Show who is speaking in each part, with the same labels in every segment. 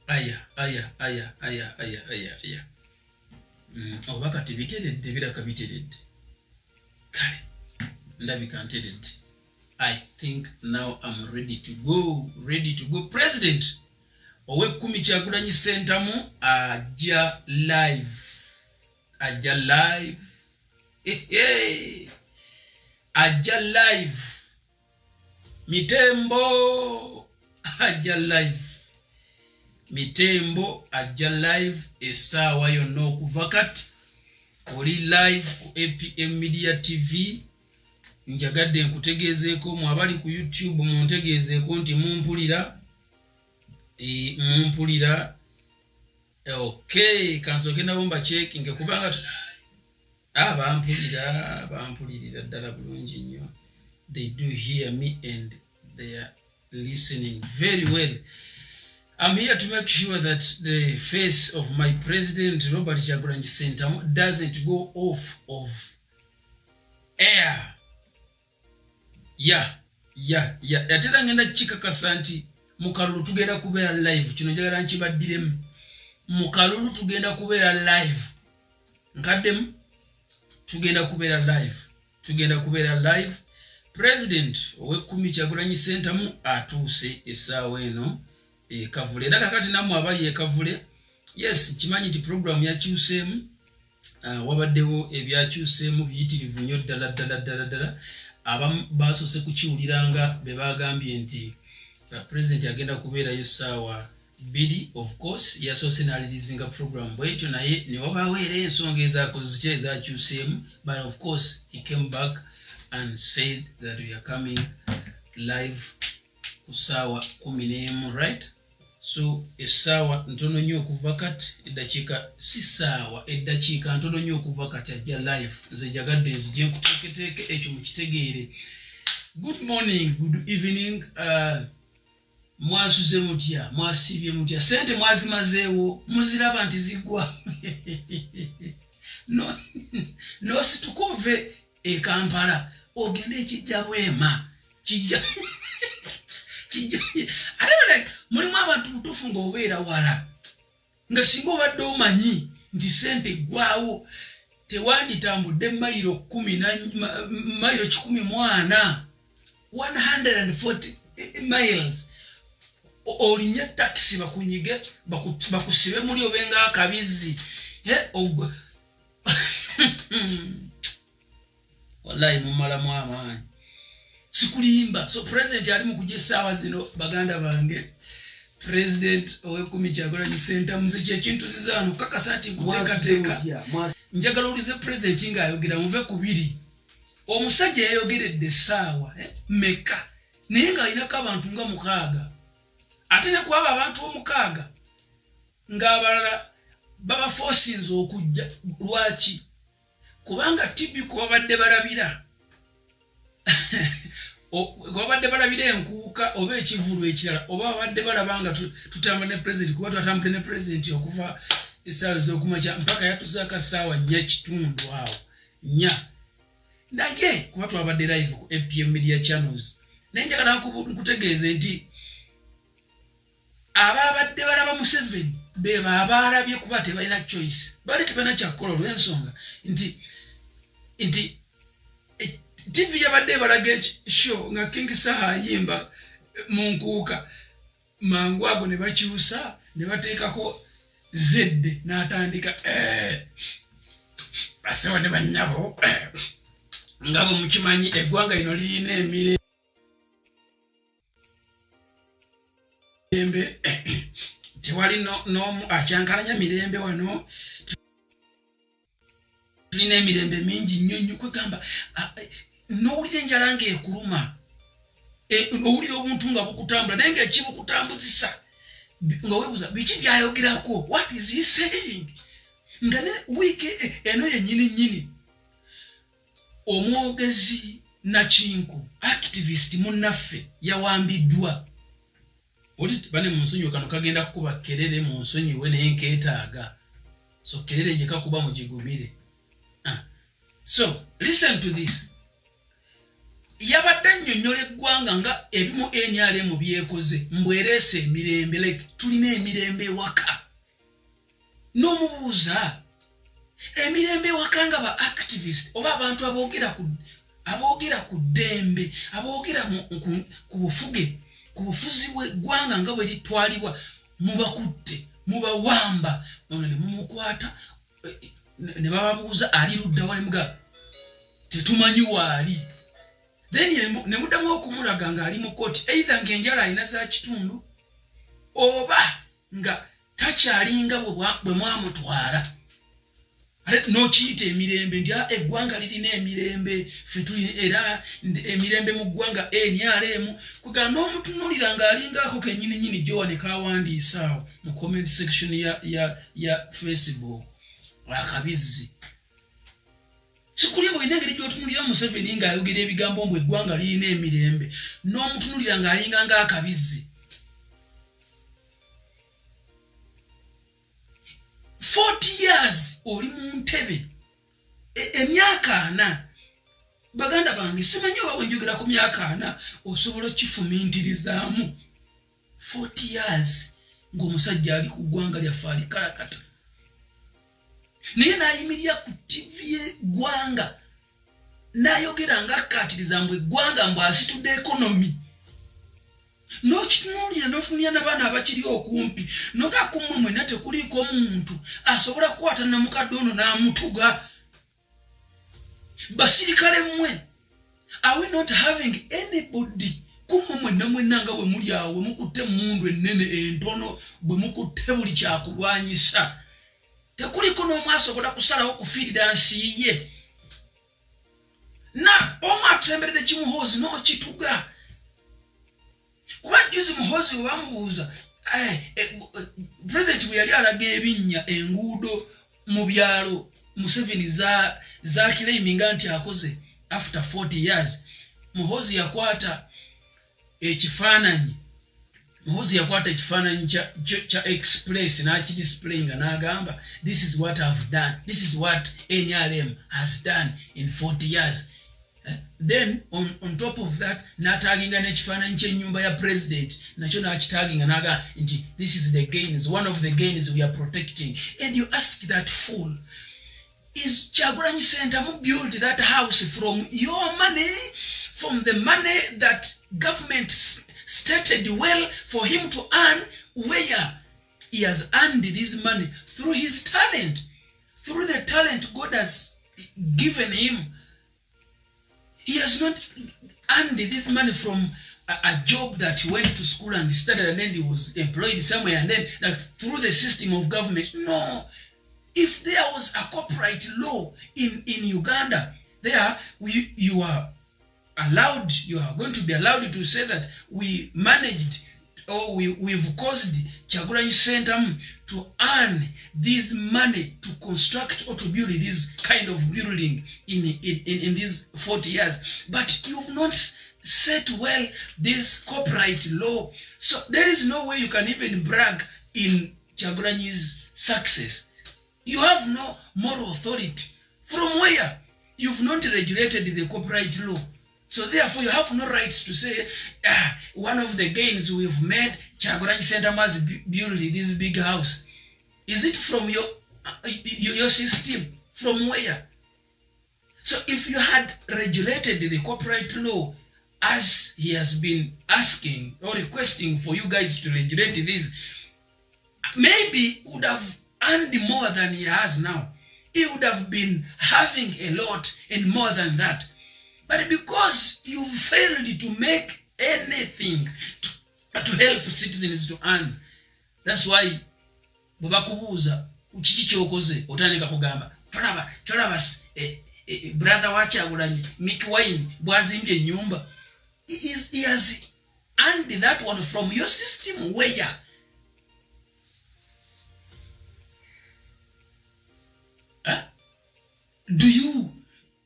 Speaker 1: aya obaka tebiteredde biraka biteredde kale ndabika nteredde. I think now I'm ready to go. President ow'ekkumi Kyagulanyi Ssentamu ajja live ajja live Mitembo ajja live essaawa yonna okuva kati oli live ku APM Media TV. Njagadde nkutegezeeko mu abali ku YouTube muntegezeeko nti mumpulira okay kansoke nabo mbachecking kubanga bampulirira ddala bulungi nnyo. They do hear me and they are listening very well. I'm here to make sure that the face of my president Robert Kyagulanyi Ssentamu doesn't go off of air. Yatera ngenda kikakasa nti mu kalulu tugenda kubeera live. Kino njagala nkibaddiremu. Mu kalulu tugenda kubeera live. Nkaddemu tugenda kubeera live. President ow'ekkumi Kyagulanyi Ssentamu atuuse essaawa eno Kavule. Era kakati namwe abali e Kavule, yes kimanyi nti program yakyuseemu, wabaddewo ebyakyuseemu biyitirivu nnyo ddala. Abamu basoose kukiwuliranga be bagambye nti president agenda kubeerayo ssaawa 2. Of course yasoose n'alirizinga program bwetyo, naye ne wabaawo era ensonga ezakyuseemu, but of course he came back and said that we are coming live ku ssaawa 11, right? So essaawa ntono nnyo okuva kati, eddakiika ntono nnyo okuva kati ajja live. Nze njagadde nzije nkuteeketeeke ekyo mukitegeere. Good morning, good evening. Mwasuze mutya, mwasibye mutya, sente mwazimazeewo, muziraba nti zigwa. No situkove e Kampala ogende ekijja Bwema kijja alabale mulimu abantu butuufu ng'obeera wala nga singa obadde omanyi nti sente gwaawo tewanditambudde mayiro 140 miles olinya taxi bakunyige bakusibe muli obenga akabizi wallahi mumalamu amaanyi sikulimba. So president ali mu kujja essaawa zino baganda bange. President ow'ekkumi Kyagulanyi Ssentamu nze kintu zizaano kakasa nti nkuteekateeka. Njagala ulize president ng'ayogera muve ku 2. Omusajja yayogeredde essaawa meka naye ng'alinako abantu nga 6. Ate ne kwaba abantu 6 ng'abalala baba forcinze okujja. Lwaki? Kubanga tipi kuba badde balabira babadde balabira enkuuka oba ekivulu ekirala, oba babadde balabanga tutambula ne president, kuba twatambula ne president okuva essaawa ez'okumakya mpaka yatusaaka ssaawa 4:30 awo 4. Naye kuba twabadde live ku APM Media Channels. Naye njagala nkutegeeze nti ababadde balaba Museveni be baabalabye kuba tebalina choice. Bali tebalina kyakukola olw'ensonga nti TV yabadde balaga show nga King Saha ayimba mu nkuuka, mangu ago ne bakyusa ne bateekako zedde n'atandika basewa ne bannyabo nga bwe mukimanyi eggwanga lino lirina emirembe tewali n'omu akyankalanya mirembe wano. Tulina emirembe mingi nnyo kwegamba n'owulira enjala ng'ekuluma, owulira obuntu nga bukutambula naye ng'ekibukutambuzisa nga weebuuza biki byayogerako, what is he saying? Nga ne wiiki eno yennyini omwogezi Nakinku activist munnaffe yawambiddwa. Oli bane mu nsonyi kano kagenda kukuba Kerere mu nsonyi we naye nkeetaaga, so Kerere gye kakuba mugigumire. So listen to this. yabadde annyonnyola eggwanga nga ebimu NRM byekoze mbwerese emirembe like tulina emirembe ewaka n'omubuuza emirembe ewaka nga ba activist oba abantu aboogera ku ddembe aboogera ku bufuzi bw'eggwanga nga bwe litwalibwa mubakutte mubawamba mumukwata ne bababuuza ali ludda wali muga tetumanyi waali then ne muddamu okumulaga ng'ali mu kooti either ng'enjala alina za kitundu oba nga takyalinga bwe mwamutwala n'okiyita emirembe nti eggwanga lirina emirembe ffe tuli era emirembe mu ggwanga NRM kugamba omutunulira ng'alingaako kennyininyini gyowane kawandiisaawo mu comment section ya Facebook akabizzi sikuli mbu bina engeri gy'otunulira Museveni ng'ayogera ebigambo mbu eggwanga lirina emirembe n'omutunulira ng'alinga ng'akabizzi 40 years oli mu ntebe emyaka 4 baganda bange simanyi oba wenjogera ku myaka 4 osobola okifumiintirizaamu 40 years ng'omusajja ali ku ggwanga lyaffe alikalakata naye n'ayimirira ku TV y'eggwanga n'ayogera ng'akkaatiriza mbu eggwanga mbu asitudde ekonomi n'okitunuulira n'otunulira n'abaana abakiri okumpi n'ogakummwe mwenna tekuliiko muntu asobola kukwata namukadde ono n'amutuga basirikale mmwe are we not having anybody kummwe mwenna nga bwe muli awo bwe mukutte emmundu ennene entono bwe mukutte buli kyakulwanyisa tekuliko n'omu asobola kusalawo kufiirira nsi ye na omu atusemberedde kimuhoozi n'okituga kuba juzi muhoozi we bamubuuza pulezidenti bwe yali alaga ebinnya enguudo mu byalo Museveni za kireiminga nti akoze after 40 years muhoozi yakwata ekifaananyi kya express n'akidisplayinga n'agamba this is what I've done, this is what NRM has done in 40 years. Then on top of that n'ataginga n'ekifaananyi ky'ennyumba ya president nakyo n'akitaginga n'agamba nti this is the gains, one of the gains we are protecting. And you ask that fool, is Kyagulanyi Ssentamu build that house from your money, from the money that government stated well for him to earn, where he has earned this money through his talent, through the talent God has given him? He has not earned this money from a job that he went to school and studied and then he was employed somewhere and then through the system of government. No. If there was a copyright law in Uganda, there you are going to be allowed to say that we managed or we've caused Kyagulanyi Ssentamu to earn this money to construct or to build this kind of building in these 40 years. But you've not set well this copyright law. So there is no way you can even brag in Kyagulanyi's success. You have no moral authority. From where? You've not regulated the copyright law. So therefore you have no rights to say, one of the gains we've made, Kyagulanyi Ssentamu has built this big house. Is it from your system? From where? So if you had regulated the copyright law, as he has been asking or requesting for you guys to regulate this, maybe would have earned more than he has now. He would have been having a lot and more than that. But because you failed to make anything to help citizens to earn, that's why bwebakubuuza kiki kyokoze otandika kugamba tolaba brother wa Kyagulanyi Mick Wine bwazimbye ennyumba. He has earned that one from your system. Where?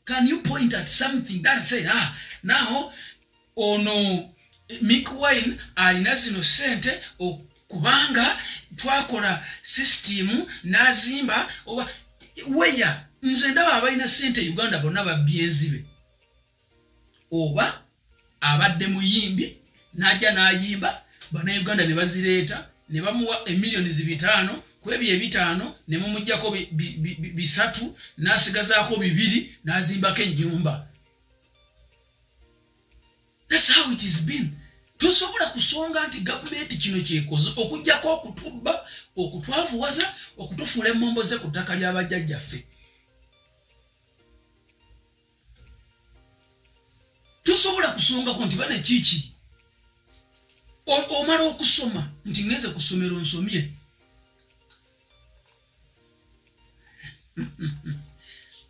Speaker 1: Can you point at something that say, now ono Mick Wine alina zino sente okubanga twakola system nazimba oba where nze ndaba abalina sente Uganda bonna babyenzibe oba abadde muyimbi najja n'ayimba bana Uganda ne bazireeta ne bamuwa emiliyoni 5 kwebye 5 ne mumujjako bisatu nasigazaako 2 nazimbako ennyumba. That's how it has been. Tosobola kusonga nti government kino kyekoze okujjako okutubba okutwavuwaza okutufuula emmombo ze ku ttaka ly'abajjajjaffe. Tosobola kusongako nti bane kiki omala okusoma nti ngeze ku ssomero nsomye.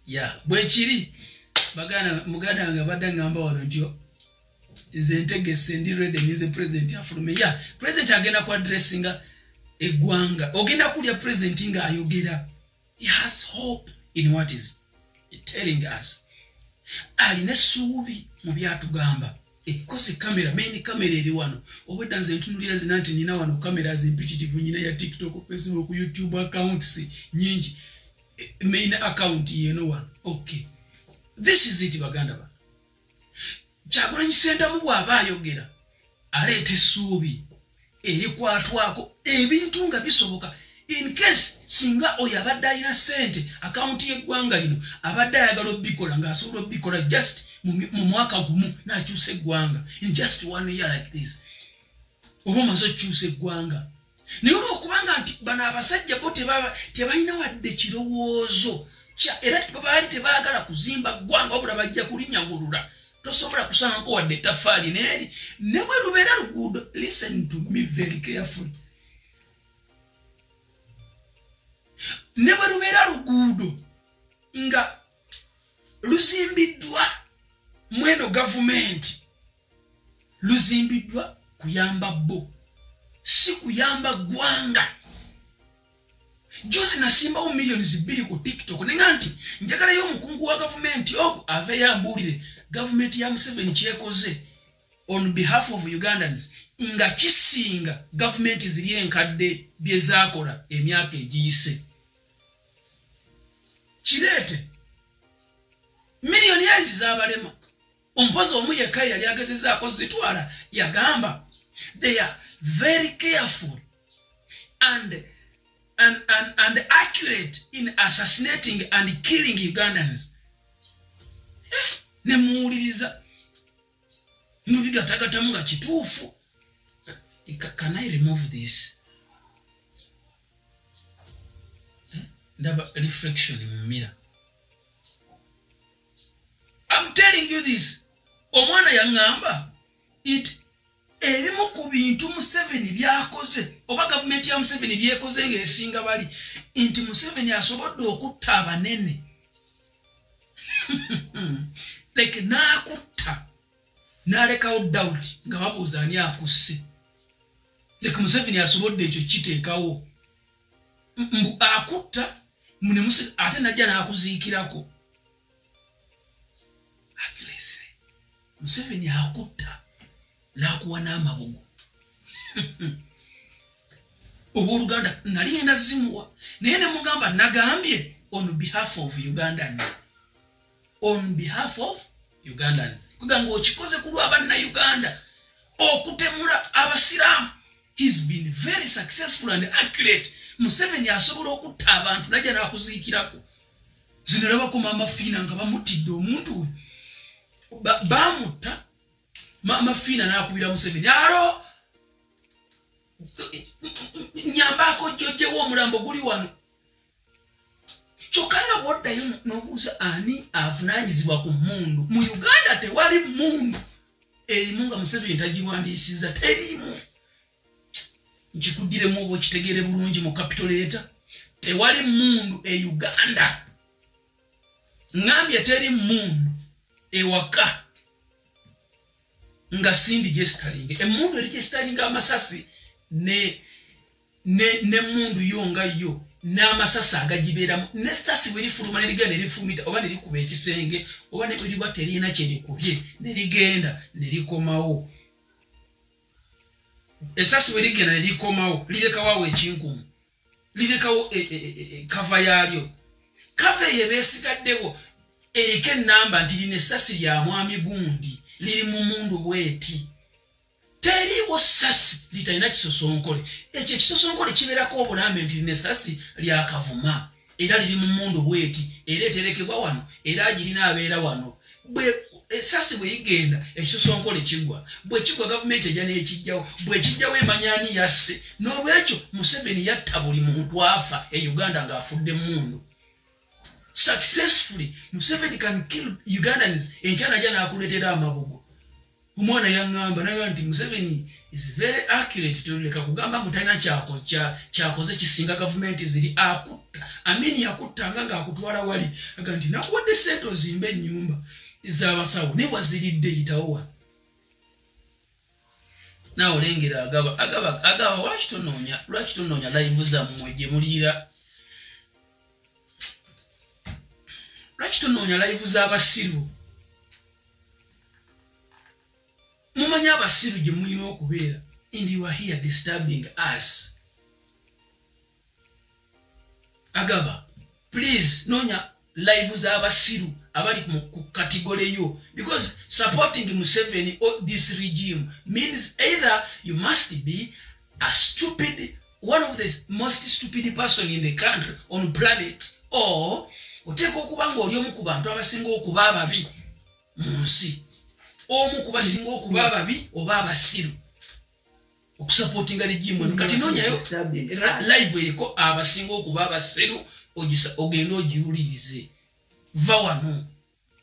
Speaker 1: Ya bwekiri muganda wange abadde ngamba wano ntyo nze ntegese ndi ready nze president afulume. Ya president agenda ku addressinga eggwanga ogenda kulya president nga ayogera. He has hope in what is telling us. Alina essuubi mu byatugamba. Ekosi kamera main kamera eri wano obwedda nze ntunulira zina nti nina wano kamera zimpititivu nyina ya TikTok, Facebook, YouTube accounts nyingi. Main account yeno wano. Okay, this is it baganda ba Kyagulanyi Ssentamu bw'aba ayogera aleeta essuubi erikwatwako ebintu nga bisoboka in case singa oyo abadde alina ssente akawunti y'eggwanga lino abadde ayagala obbikola ng'asobola obbikola just mu mwaka gumu n'akyusa eggwanga in just 1 year like this oba omaze okukyusa eggwanga. Naye olw'okubanga nti bano abasajja bo tebalina wadde kirowoozo era baali tebaagala kuzimba ggwanga wabula bajja kulinyagulula tosobola kusangako wadde ettaffaali neeri ne bwe lubeera luguudo. Listen to me very carefully. Ne bwe lubeera luguudo nga luzimbiddwa mweno gavumenti luzimbiddwa kuyamba bo si kuyamba ggwanga. Juzi nasimbawo millions 2 ku TikTok nenga nti njagalayo omukungu wa gavumenti ogwo aveeyo ambuulire gavumenti ya Museveni kyekoze on behalf of Ugandans nga kisinga gavumenti ziri enkadde bye zaakola emyaka egiyise. Kireete miliyoni ezi z'abalema omupozi omu yekka yali agezezaako zitwala yagamba they are very careful and accurate in assassinating and killing Ugandans. Ne muwuliriza nubigatagatamu nga kituufu. Can I remove this? Ndaba reflection mu mirror. I'm telling you this. Omwana yangamba it erimu ku bintu Museveni byakoze oba gavumenti ya Museveni byekoze ng'esinga bali nti Museveni asobodde okutta abanene. Like n'akutta n'alekawo doubt nga babuuza ani akusse. Like Museveni asobodde ekyo kiteekawo mbu akutta mune ate najja n'akuziikirako. Accuracy. Museveni akutta n'akuwa n'amabugu. Obooluganda nali enazimuwa naye ne mugamba nagambye on behalf of Ugandans. On behalf of Ugandans. Kugamba okikoze ku lw'Abannayuganda okutemula abasiraamu. He's been very successful and accurate. Museveni asobola okutta abantu najja n'akuziikirako. Zino labako Mama Fiina nga bamutidde omuntu bamutta Mama Fiina n'akubira Museveni alo nyambako jjojewo omulambo guli wano. Kyokka nga bw'oddayo n'obuuza ani avunaanyizibwa ku mmundu. Mu Uganda tewali mmundu erimu nga Museveni tagirwandiisiza terimu. Nkikuddiremu oba okitegeere bulungi mu capital letter. Tewali mmundu e Uganda. Ngambye teri mmundu ewaka nga sindi gyesitalinga. Emmundu eri gyesitalinga amasasi ne mundu yo nga yo n'amasasi agagibeeramu n'essasi bwe lifuluma ne ligenda ne lifumita oba ne likuba ekisenge oba ne bwe liba terina kye likubye ne ligenda ne likomawo. Essasi bwe ligenda ne likomawo lirekawo ekinkumu lirekawo kava yaalyo. Kava eyo beesigaddewo eriko ennamba nti lino essasi lya mwami gundi liri mu mundu bweti teriwo sasi litalina kisosonkole ekyo kisosonkole kibeerako obulambe nti lino esasi lyakavuma era liri mu mundu bweti era eterekebwa wano era agirina abeera wano esasi bwe igenda ekisosonkole kigwa bwe kigwa gavumenti ejja n'ekijjawo bwe kijjawo emanyani yasse n'olwekyo Museveni yatta buli muntu afa e Uganda ng'afudde mundu successfully Museveni can kill Ugandans enkyana jja n'akuleetera amabugo omwana yaŋŋamba naye nti Museveni is very accurate toleka kugamba mbu talina kyakoze kisinga gavumenti ziri akutta amini yakuttanga ng'akutwala wali aga nti nakuwadde ssente ozimba ennyumba z'abasawo ne waziridde yitawowa naawe olengera agaba lwaki tonoonya live zammwe gye muliira lwaki tonoonya live z'abasiru mumanyi abasiru gye mulina okubeera and you are here disturbing us agaba please noonya live z'abasiru abali ku category yo because supporting Museveni or this regime means either you must be a stupid one of the most stupid person in the country on planet or oteeka okuba ng'oli omu ku bantu abasinga okuba ababi mu nsi omu ku basinga okuba ababi oba abasiru okusupportinga regime kati noonyayo live eriko abasinga okuba abasiru ogenda ogiwulirize va wano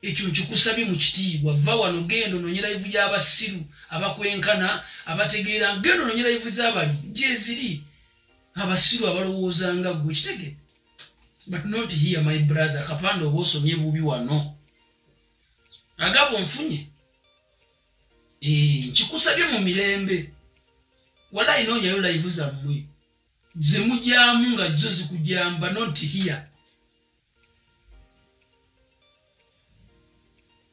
Speaker 1: ekyo nkikusabye mu kitiibwa va wano genda onoonye live y'abasiru abakwenkana abategeera genda onoonye live z'abali gyeziri abasiru abalowooza nga gwe kitegere but not here my brother kapanda oba osomye bubi wano agabo nfunye nkikusabye mu mirembe wala inoonyayo live zammwe ze mujyamu nga zo zikujyamba not here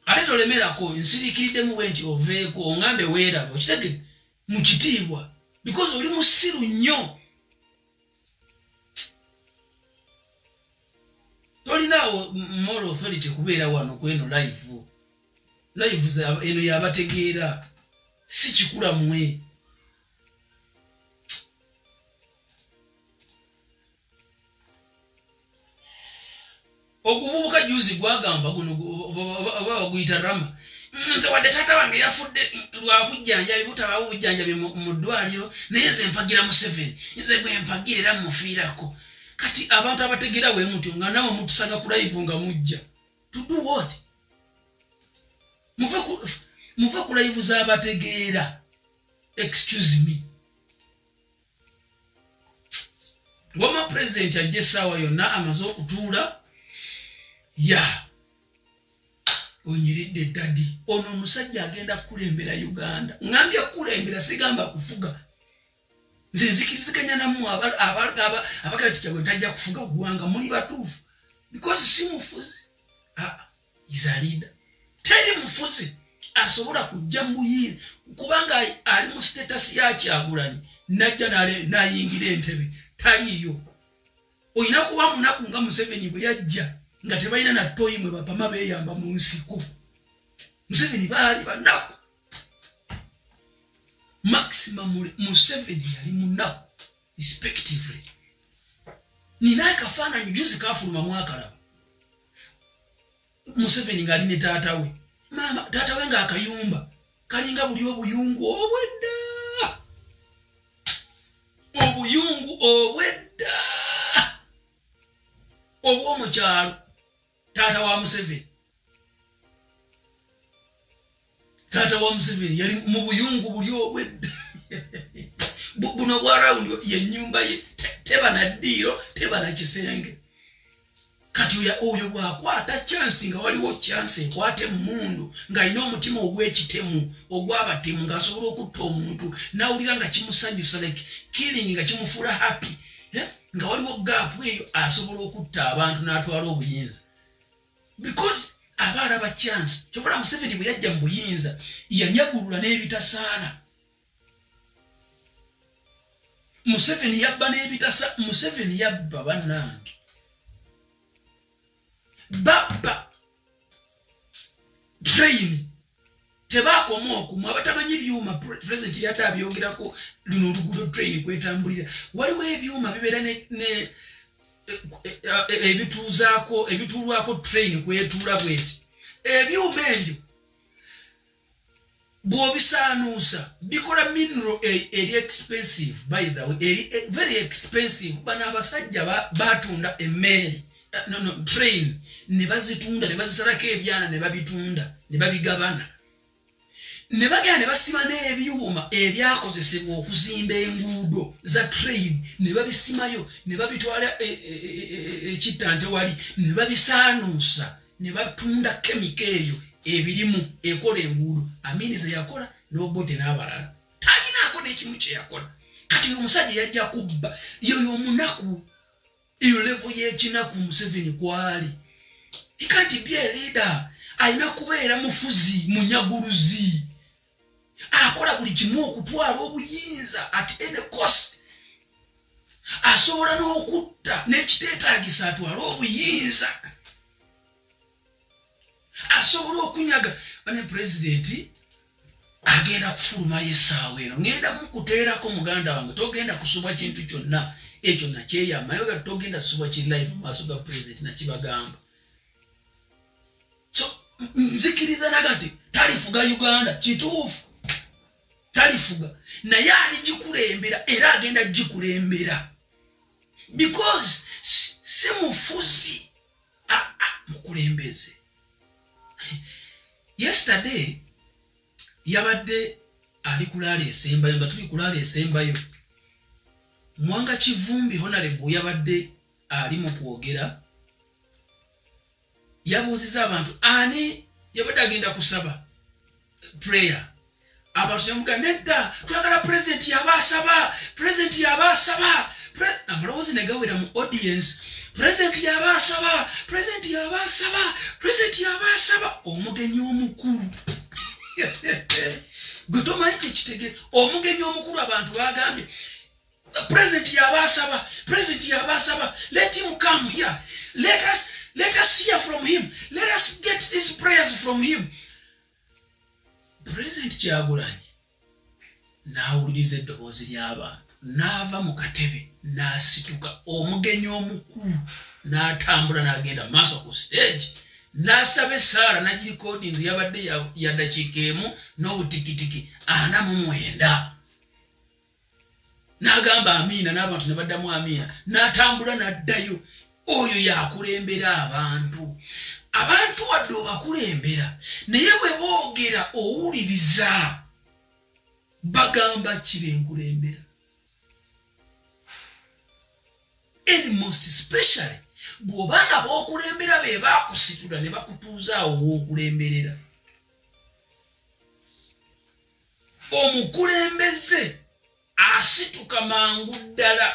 Speaker 1: ate tolemerako nsiriikiriddemu bwe nti oveeko ongambe weeraba okitegere mu kitiibwa because oli musiru nnyo tolinawo moral authority kubeera wano kweno live eno yabategeera si kikula mmwe okuvubuka juzi gwagamba guno oba baguyita rama nze wadde taata wange yafudde lwa bujjanjabi butabawo bujjanjabi mu ddwaliro naye nze mpagira Museveni nze bwe mpagira era mufiirako kati abantu abategeera bwe mutyo nga nawe mutusanga ku live nga mujja to do what muve ku live z'abategeera excuse me wama president ajja essaawa yonna amaze okutuula ya onyiridde dadi ono omusajja agenda kukulembera Uganda ngambye kukulembera sigamba kufuga nze nzikiriziganya nammwe abagati kyabwe ntajja kufuga ggwanga muli batuufu because si mufuzi is a leader teri mufuzi asobola kujja muyire kubanga ali mu status ya Kyagulanyi najja nayingira entebe taliyo oyina kuba munaku nga Museveni bwe yajja nga tebalina na toyi mwe bapama beeyamba mu nsiko Museveni baali banaku maximum Museveni yali munaku respectively ninaye kafaananyi juzi kafuluma mwakalaba Museveni ngali ne taata we mama taata we ng'akayumba kalinga buli obuyungu obwedda obw'omukyalo taata wa Museveni yali mu buyungu buli obwedda buno bwa rawundi yennyumba ye teba na ddiiro teba na kisenge kati oyo bwakwata chansi nga waliwo chansi ekwate mundu ng'alina omutima ogw'ekitemu ogw'abatemu ng'asobola okutta omuntu nawulira nga kimusanyusa like killing nga kimufuula happy nga waliwo gaapu eyo asobola okutta abantu n'atwala obuyinza because aba alaba chansi kyokola Museveni bwe yajja mu buyinza yanyagulula n'ebitasaana Museveni yabba bannange baba train tebakoma okumu abatamanyi ebyuma president yadde abyongerako luno oluguudo train kwetambulira waliwo ebyuma bibeera ne ebituulwako train kwetuula bweti ebyuma ebyo bw'obisaanuusa bikola mineral eri expensive by the way eri very expensive bano abasajja batunda emmere train ne bazitunda ne bazisalako ebyana ne babitunda ne babigabana ne bagenda ne basima n'ebyuma ebyakozesebwa okuzimba enguudo za train ne babisimayo ne babitwala ekittante wali ne babisaanuusa ne batunda kemika eyo ebirimu ekola enguudo Amini ze yakola n'Obote n'abalala talinaako n'ekimu kye yakola kati omusajja yajja kubba yoyo omunaku iyo level y'ekinaku Museveni kwali he can't be a leader alina kubeera mufuzi munyaguluzi akola buli kimu okutwala obuyinza at any cost asobola n'okutta n'ekiteetaagisa atwala obuyinza asobola okunyaga ane president agenda kufuluma yesaawa eno ngenda mukuteerako muganda wange togenda kusubwa kintu kyonna ekyo nakyeyama naye togenda subwa ki live maaso ga president nakibagamba so nzikiriza nagati talifuga Uganda kituufu talifuga naye aligikulembera era agenda gikulembera because si mufuzi mukulembeze yesterday yabadde ali kulala esembayo nga tuli kulala esembayo Mwanga Kivumbi honorable yabadde ali mu kwogera yabuuziza abantu ani yabadde agenda kusaba prayer abantu yamugamba twagala president yabasaba amalowoozi ne gawera mu audience president yabasaba omugenyi omukulu gwe tomanyi kyekitege omugenyi omukulu abantu bagambye president yabasaba let him come here let us hear from him let us get his prayers from him president Kyagulanyi n'awuliriza eddoboozi ly'abantu n'ava mu katebe n'asituka omugenyi omukulu n'atambula n'agenda maaso ku stage n'asaba essaala n'agirikodinzi yabadde ya dakiika emu n'obutikitiki 49 n'agamba amiina n'abantu ne baddamu amiina n'atambula n'addayo oyo yakulembera abantu wadde obakulembera naye bwe boogera owuliriza bagamba kibenkulembera and most especially bw'obanga b'okulembera be bakusitula ne bakutuuzaawo w'okulemberera omukulembeze asituka mangu ddala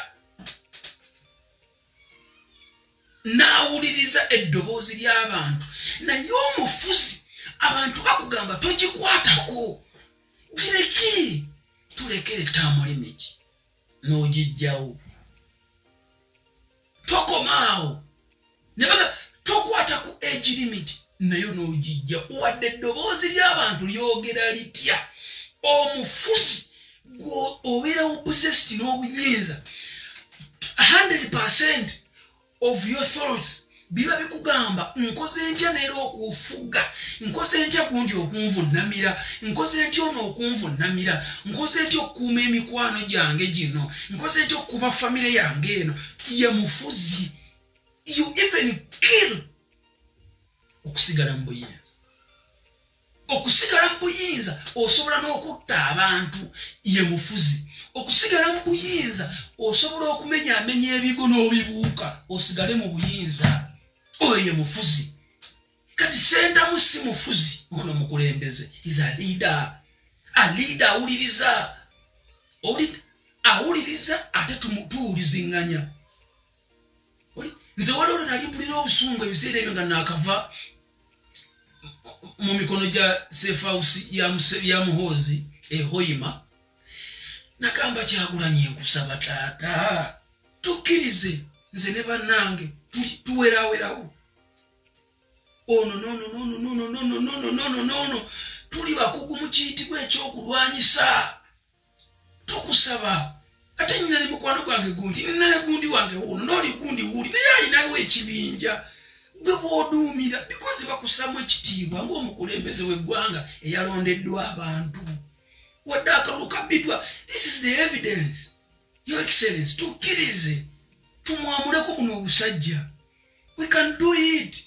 Speaker 1: n'awuliriza eddoboozi ly'abantu naye omufuzi abantu bakugamba togikwatako gireki tulekere ttaamu limiki n'ogijjawo tokomaawo ne baga tokwata ku age limit nayo n'ogijja wadde eddoboozi ly'abantu lyogera litya omufuzi obeera obsessed n'obuyinza 100% of your thoughts biba bikugamba nkoze ntya neera okufuga nkoze ntya gundi okunvunamira nkoze ntya ono okunvunamira nkoze ntya okukuuma emikwano gyange gino nkoze ntya okukuuma famire yange eno ye mufuzi you even kill okusigala mu buyinza osobola n'okutta abantu ye mufuzi okusigala mu buyinza osobola okumenyaamenya ebigo n'obibuuka osigale mu buyinza oyo ye mufuzi kati Sentamu si mufuzi ono mukulembeze is a leader awuliriza ate tuwulizinganya nze waliwo nalimpulira obusungu ebiseera ebyo nga naakava mu mikono gya safe house ya Muhoozi Hoima nagamba Kyagulanyi nkusaba taata tukkirize nze ne bannange tuwerawerawo ono no tuli bakugu mu kiyitibwa ekyokulwanyisa tukusaba ate nina ne mukwano gwange gundi nina ne gundi wange wuno n'oli gundi wuli naye alinawo ekibinja gwe bw'oduumira because bakusamu ekitiibwa ng'omukulembeze w'eggwanga eyalondeddwa abantu wadde akalulu kabbiddwa. This is the evidence, Your Excellency. Tukkirize tumwamuleko buno obusajja. We can do it.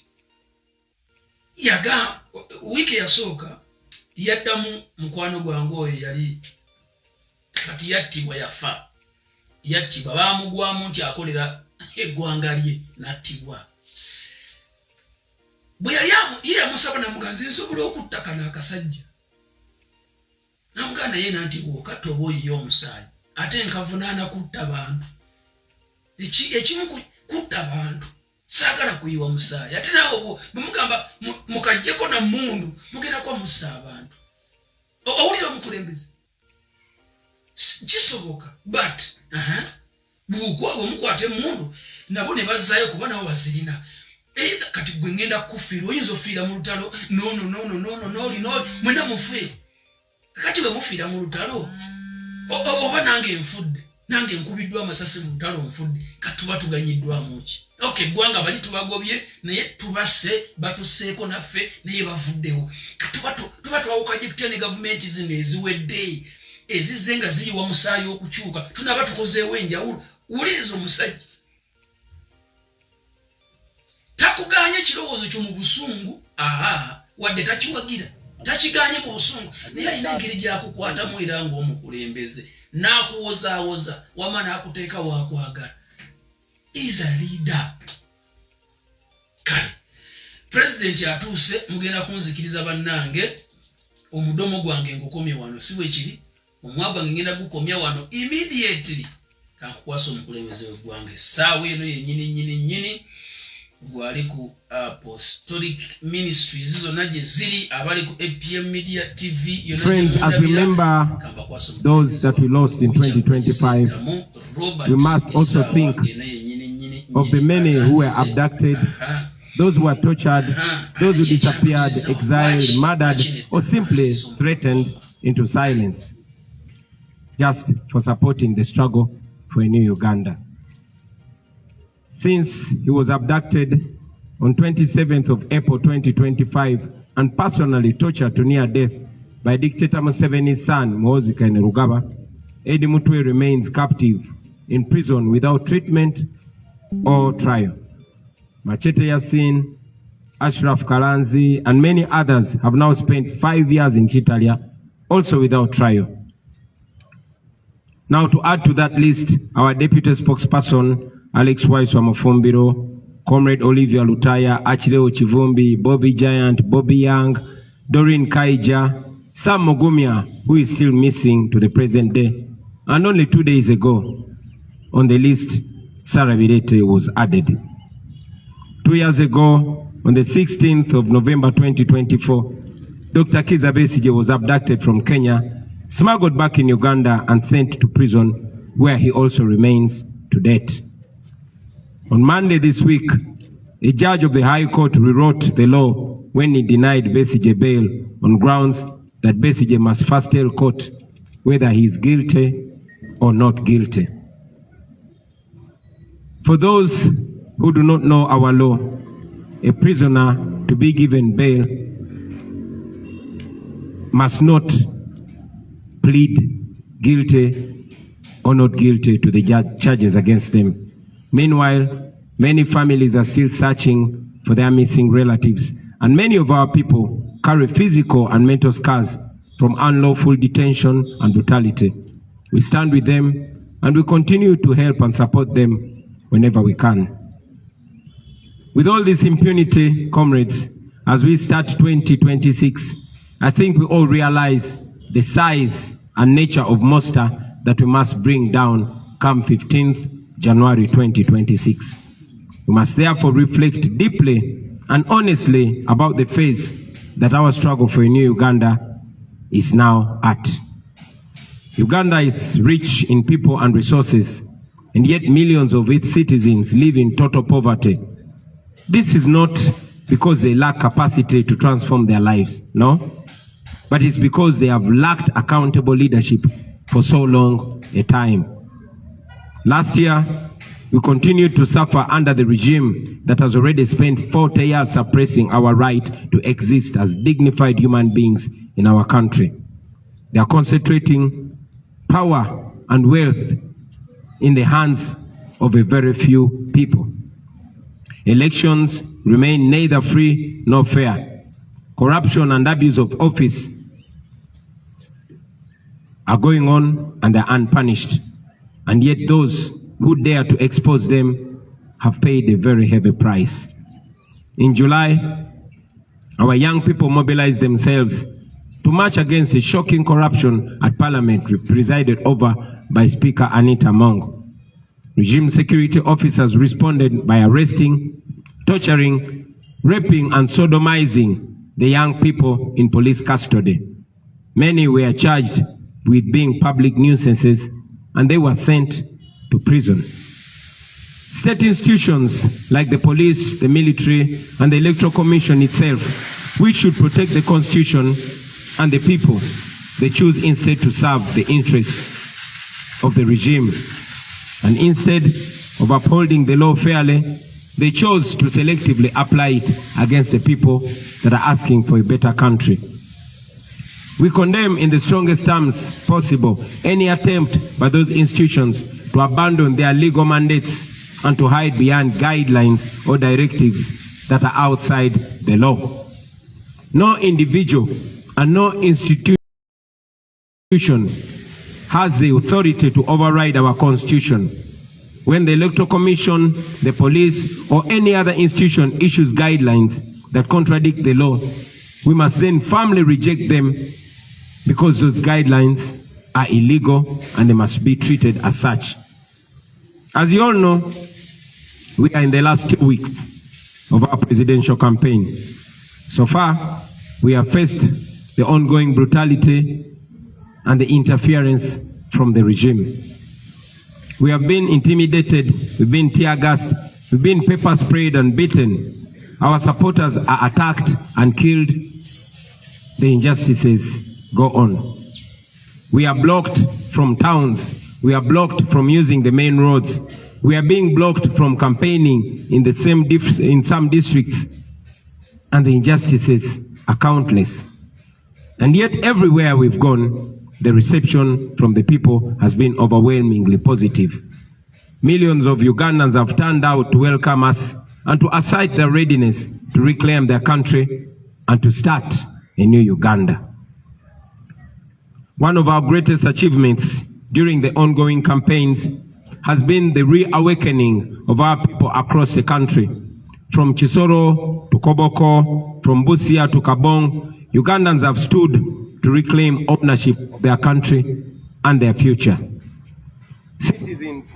Speaker 1: Yaga wiki yasooka yaddamu mukwano gwange oyo yali kati yattibwa yafa. Yattibwa baamugwamu nti akolera eggwanga lye nattibwa. Bwe yali yamusaba namuganza nsobola okutta kano akasajja. Namugana ye nantibwa okatta oba oyiye omusaayi ate nkavunaana kutta bantu. Ekimu kutta bantu saagala kuyiwa musaayi ate naawe bwemugamba mukajjeko na mmundu mugenda kuba mussa abantu. Owulira omukulembeze kisoboka but bwemukwata emmundu nabo ne bazzaayo kuba nabo bazirina. Either kati gwe ngenda kufiira oyinza ofiira mu lutalo noli mwena mufe kati bwe mufiira mu lutalo oba nange nfudde nange nkubiddwa amasasi mu lutalo nfudde katuba tuganyiddwamu ki? Okay, eggwanga bali tubagobye naye tubase batusseeko naffe naye bavuddewo. Tuba twawukanye tutya ne gavumenti zino eziwedde ezizze nga ziyiwa musaayi okukyuka tunaba tukozeewo enjawulo. Wuliriza omusajja takuganye ekirowoozo kyo mu busungu wadde takiwagira takiganye mu busungu naye alina engeri gyakukwatamu era ng'omukulembeze n'akuwozaawoza wama n'akuteeka waakwagala. Is a leader. Kale president atuuse mugenda kunzikiriza bannange omudomo gwange ngukomye wano si bwe kiri omwa gwange ngenda gukomya wano immediately kankukwasa omukulembeze w'eggwanga essaawa eno yennyini gwali ku apostolic ministries zonna gye ziri abali ku APM Media TV.
Speaker 2: Friends, as we remember those that we lost in 2025, we must also think of the many who were abducted, those who were tortured, those who disappeared, exiled, murdered, or simply threatened into silence, just for supporting the struggle for a new Uganda. Since he was abducted on 27th of April 2025 and personally tortured to near death by dictator Museveni's son, Muhoozi Kainerugaba, Eddie Mutwe remains captive in prison without treatment or trial. Machete Yassin, Ashraf Kalanzi, and many others have now spent 5 years in Kitalia, also without trial. Now, to add to that list, our deputy spokesperson, Alex Waiswa-Mafumbiro, Comrade Olivia Lutaya, H.E Bobi Giant, Bobby Young, Doreen Kaija, Sam Mogumia, who is still missing to the present day. And only 2 days ago, on the list, Sarah Virete was added. 2 years ago, on the 16th of November 2024, Dr. Kizza Besigye was abducted from Kenya, smuggled back in Uganda, and sent to prison, where he also remains to date. On Monday this week, a judge of the High Court rewrote the law when he denied Besigye bail on grounds that Besigye must first tell court whether he is guilty or not guilty. For those who do not know our law, a prisoner to be given bail must not plead guilty or not guilty to the charges against them. Meanwhile, many families are still searching for their missing relatives, and many of our people carry physical and mental scars from unlawful detention and brutality. We stand with them, and we continue to help and support them whenever we can. With all this impunity, comrades, as we start 2026, I think we all realize the size and nature of monster that we must bring down come 15th January 2026. We must therefore reflect deeply and honestly about the phase that our struggle for a new Uganda is now at. Uganda is rich in people and resources, and yet millions of its citizens live in total poverty. This is not because they lack capacity to transform their lives, no. but it's because they have lacked accountable leadership for so long a time. Last year, we continued to suffer under the regime that has already spent 40 years suppressing our right to exist as dignified human beings in our country. They are concentrating power and wealth in the hands of a very few people. Elections remain neither free nor fair. Corruption and abuse of office are going on and they're unpunished. And yet those who dare to expose them have paid a very heavy price. In July, our young people mobilized themselves to march against the shocking corruption at Parliament presided over by Speaker Anita Among. Regime security officers responded by arresting, torturing, raping and sodomizing the young people in police custody. Many were charged with being public nuisances and they were sent to prison. State institutions like the police, the military, and the Electoral Commission itself, which should protect the Constitution and the people, they choose instead to serve the interests of the regime. And instead of upholding the law fairly, they chose to selectively apply it against the people that are asking for a better country. We condemn in the strongest terms possible any attempt by those institutions to abandon their legal mandates and to hide behind guidelines or directives that are outside the law. No individual and no institution has the authority to override our Constitution. When the Electoral Commission, the police, or any other institution issues guidelines that contradict the law, we must then firmly reject them because those guidelines are illegal and they must be treated as such. As you all know, we are in the last 2 weeks of our presidential campaign. So far, we have faced the ongoing brutality and the interference from the regime. We have been intimidated, we've been tear gassed, we've been pepper sprayed and beaten. Our supporters are attacked and killed. The injustices go on. We are blocked from towns. We are blocked from using the main roads. We are being blocked from campaigning in some districts. And the injustices are countless. And yet everywhere we've gone, the reception from the people has been overwhelmingly positive. Millions of Ugandans have turned out to welcome us and to assert their readiness to reclaim their country and to start a new Uganda. One of our greatest achievements during the ongoing campaigns has been the reawakening of our people across the country. From Chisoro to Koboko, from Busia to Kabong, Ugandans have stood to reclaim ownership of their country and their future. Citizens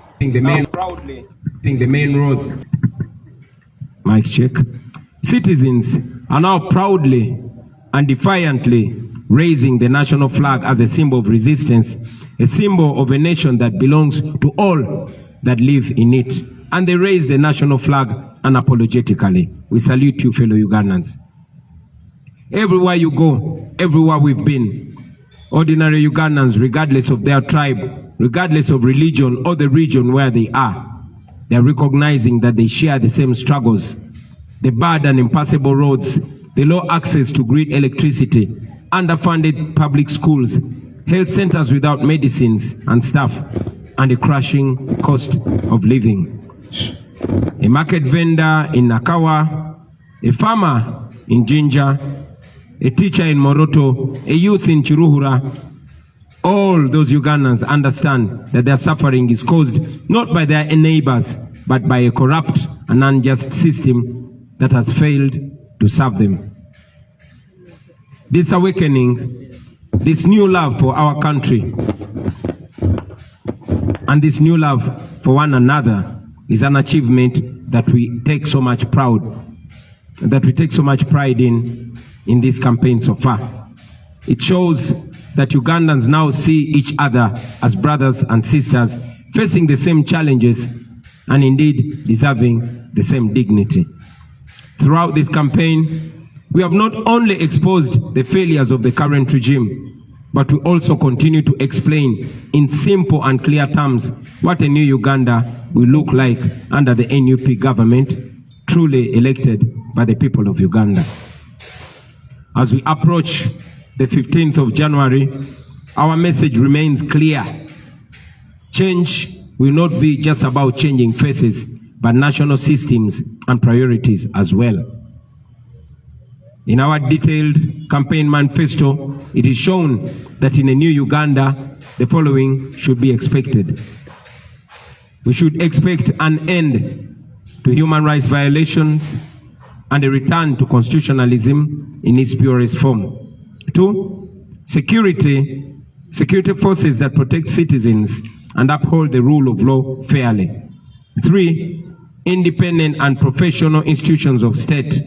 Speaker 2: proudly the main roads. Mic check. Citizens are now proudly and defiantly raising the national flag as a symbol of resistance, a symbol of a nation that belongs to all that live in it. And they raise the national flag unapologetically. We salute you, fellow Ugandans. Everywhere you go, everywhere we've been, ordinary Ugandans, regardless of their tribe, regardless of religion or the region where they are recognizing that they share the same struggles. The bad and impassable roads, the low access to grid electricity, underfunded public schools, health centers without medicines and staff, and the crushing cost of living. A market vendor in Nakawa, a farmer in Jinja, a teacher in Moroto, a youth in Chiruhura, all those Ugandans understand that their suffering is caused not by their neighbors, but by a corrupt and unjust system that has failed to serve them. This awakening, this new love for our country, and this new love for one another is an achievement that we take so much pride in this campaign so far. It shows that Ugandans now see each other as brothers and sisters, facing the same challenges and indeed deserving the same dignity. Throughout this campaign, We have not only exposed the failures of the current regime, but we also continue to explain in simple and clear terms what a new Uganda will look like under the NUP government, truly elected by the people of Uganda. As we approach the 15th of January, our message remains clear. Change will not be just about changing faces, but national systems and priorities as well. In our detailed campaign manifesto, it is shown that in a new Uganda, the following should be expected. We should expect an end to human rights violations and a return to constitutionalism in its purest form. 2, security forces that protect citizens and uphold the rule of law fairly. 3, independent and professional institutions of state.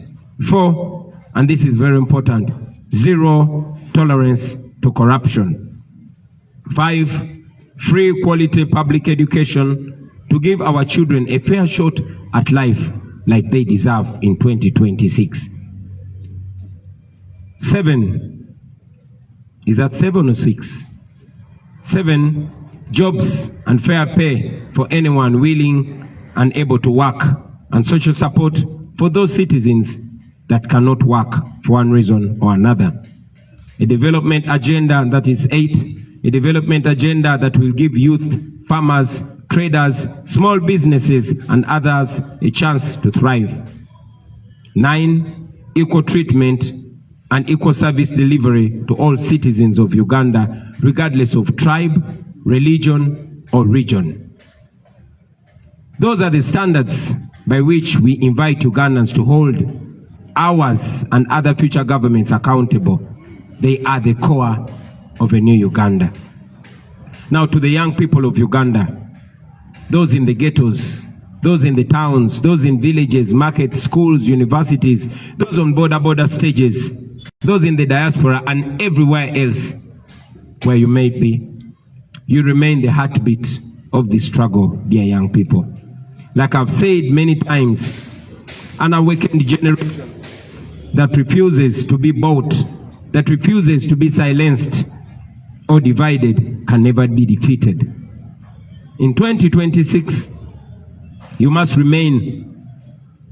Speaker 2: 4, and this is very important, 0 tolerance to corruption. 5, free quality public education to give our children a fair shot at life like they deserve in 2026. 7, is that 7 or 6? 7, jobs and fair pay for anyone willing and able to work, and social support for those citizens that cannot work for one reason or another. A development agenda that is 8, a development agenda that will give youth, farmers, traders, small businesses and others a chance to thrive. 9, equal treatment and equal service delivery to all citizens of Uganda, regardless of tribe, religion or region. Those are the standards by which we invite Ugandans to hold ours and other future governments accountable. They are the core of a new Uganda. Now to the young people of Uganda, those in the ghettos, those in the towns, those in villages, markets, schools, universities, those on border stages, those in the diaspora and everywhere else where you may be, you remain the heartbeat of the struggle, dear young people. Like I've said many times, an awakened generation that refuses to be bought, that refuses to be silenced or divided can never be defeated. In 2026, you must remain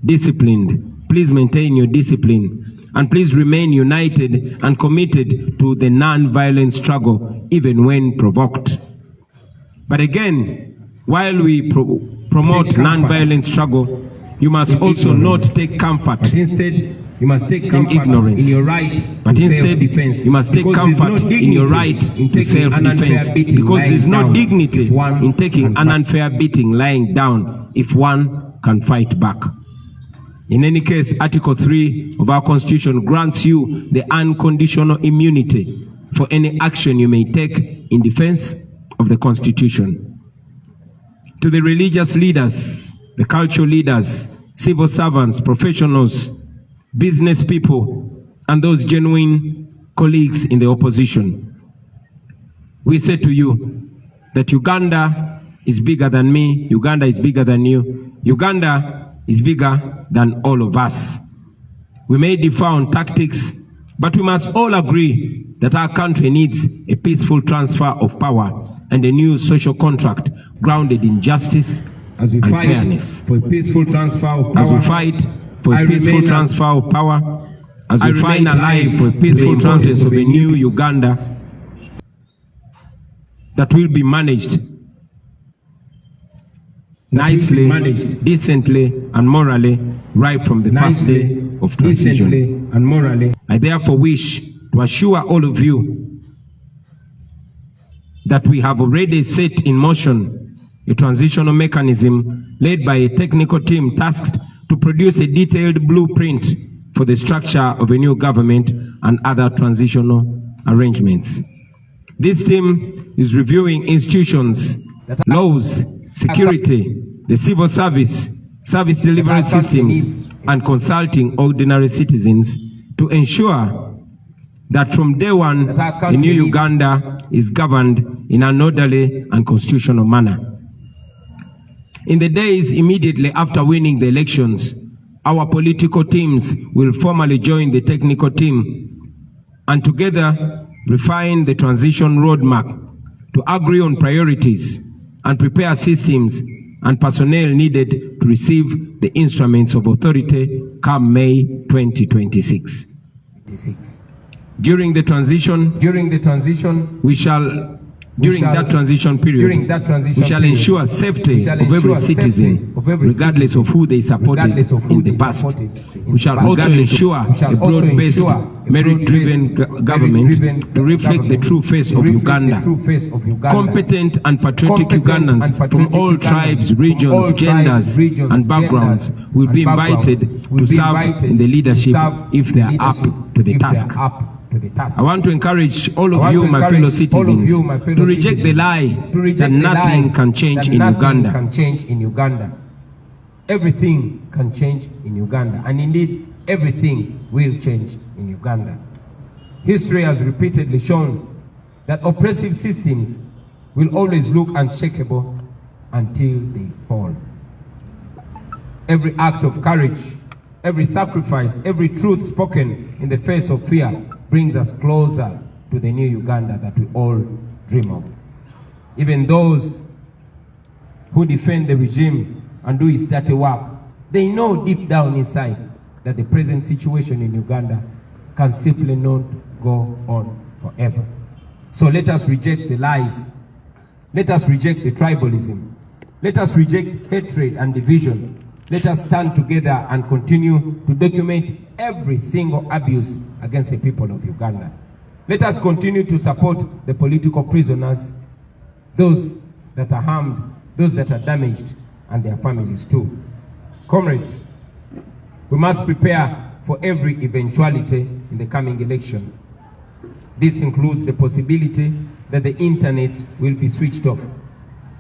Speaker 2: disciplined. Please maintain your discipline and please remain united and committed to the non-violent struggle even when provoked. But again, while we promote non-violent struggle, you must also not take comfort. But instead, you must take comfort in ignorance. In your right. But instead, you must take comfort in your right to self-defense. Because there is no dignity in taking an unfair beating lying down if one can fight back. In any case, Article 3 of our Constitution grants you the unconditional immunity for any action you may take in defense of the Constitution. To the religious leaders, the cultural leaders, civil servants, professionals, business people, and those genuine colleagues in the opposition, we say to you that Uganda is bigger than me, Uganda is bigger than you, Uganda is bigger than all of us. We may differ on tactics, but we must all agree that our country needs a peaceful transfer of power and a new social contract grounded in justice and fairness. For a peaceful transfer of power, as we fight for a peaceful transfer of power, as we find alive for a peaceful transfer of a new Uganda that will be managed nicely, decently, and morally right from the first day of transition. I therefore wish to assure all of you that we have already set in motion a transitional mechanism led by a technical team tasked to produce a detailed blueprint for the structure of a new government and other transitional arrangements. This team is reviewing institutions, laws, security, the civil service, service delivery systems, and consulting ordinary citizens to ensure that from day one, the new Uganda is governed in an orderly and constitutional manner. In the days immediately after winning the elections, our political teams will formally join the technical team and together refine the transition roadmap to agree on priorities and prepare systems and personnel needed to receive the instruments of authority come May 2026. During the transition, we shall During that transition period, we shall ensure safety of every citizen, regardless of who they supported in the past. We shall also ensure a broad-based, merit-driven government to reflect the true face of Uganda. Competent and patriotic Ugandans from all tribes, regions, genders, and backgrounds will be invited to serve in the leadership if they are up to the task. I want to encourage all of you, my fellow citizens, to reject the lie that nothing can change in Uganda. Everything can change in Uganda, and indeed, everything will change in Uganda. History has repeatedly shown that oppressive systems will always look unshakable until they fall. Every act of courage, every sacrifice, every truth spoken in the face of fear brings us closer to the new Uganda that we all dream of. Even those who defend the regime and do its dirty work, they know deep down inside that the present situation in Uganda can simply not go on forever. So let us reject the lies. Let us reject the tribalism. Let us reject hatred and division. Let us stand together and continue to document every single abuse against the people of Uganda. Let us continue to support the political prisoners, those that are harmed, those that are damaged, and their families too. Comrades, we must prepare for every eventuality in the coming election. This includes the possibility that the internet will be switched off.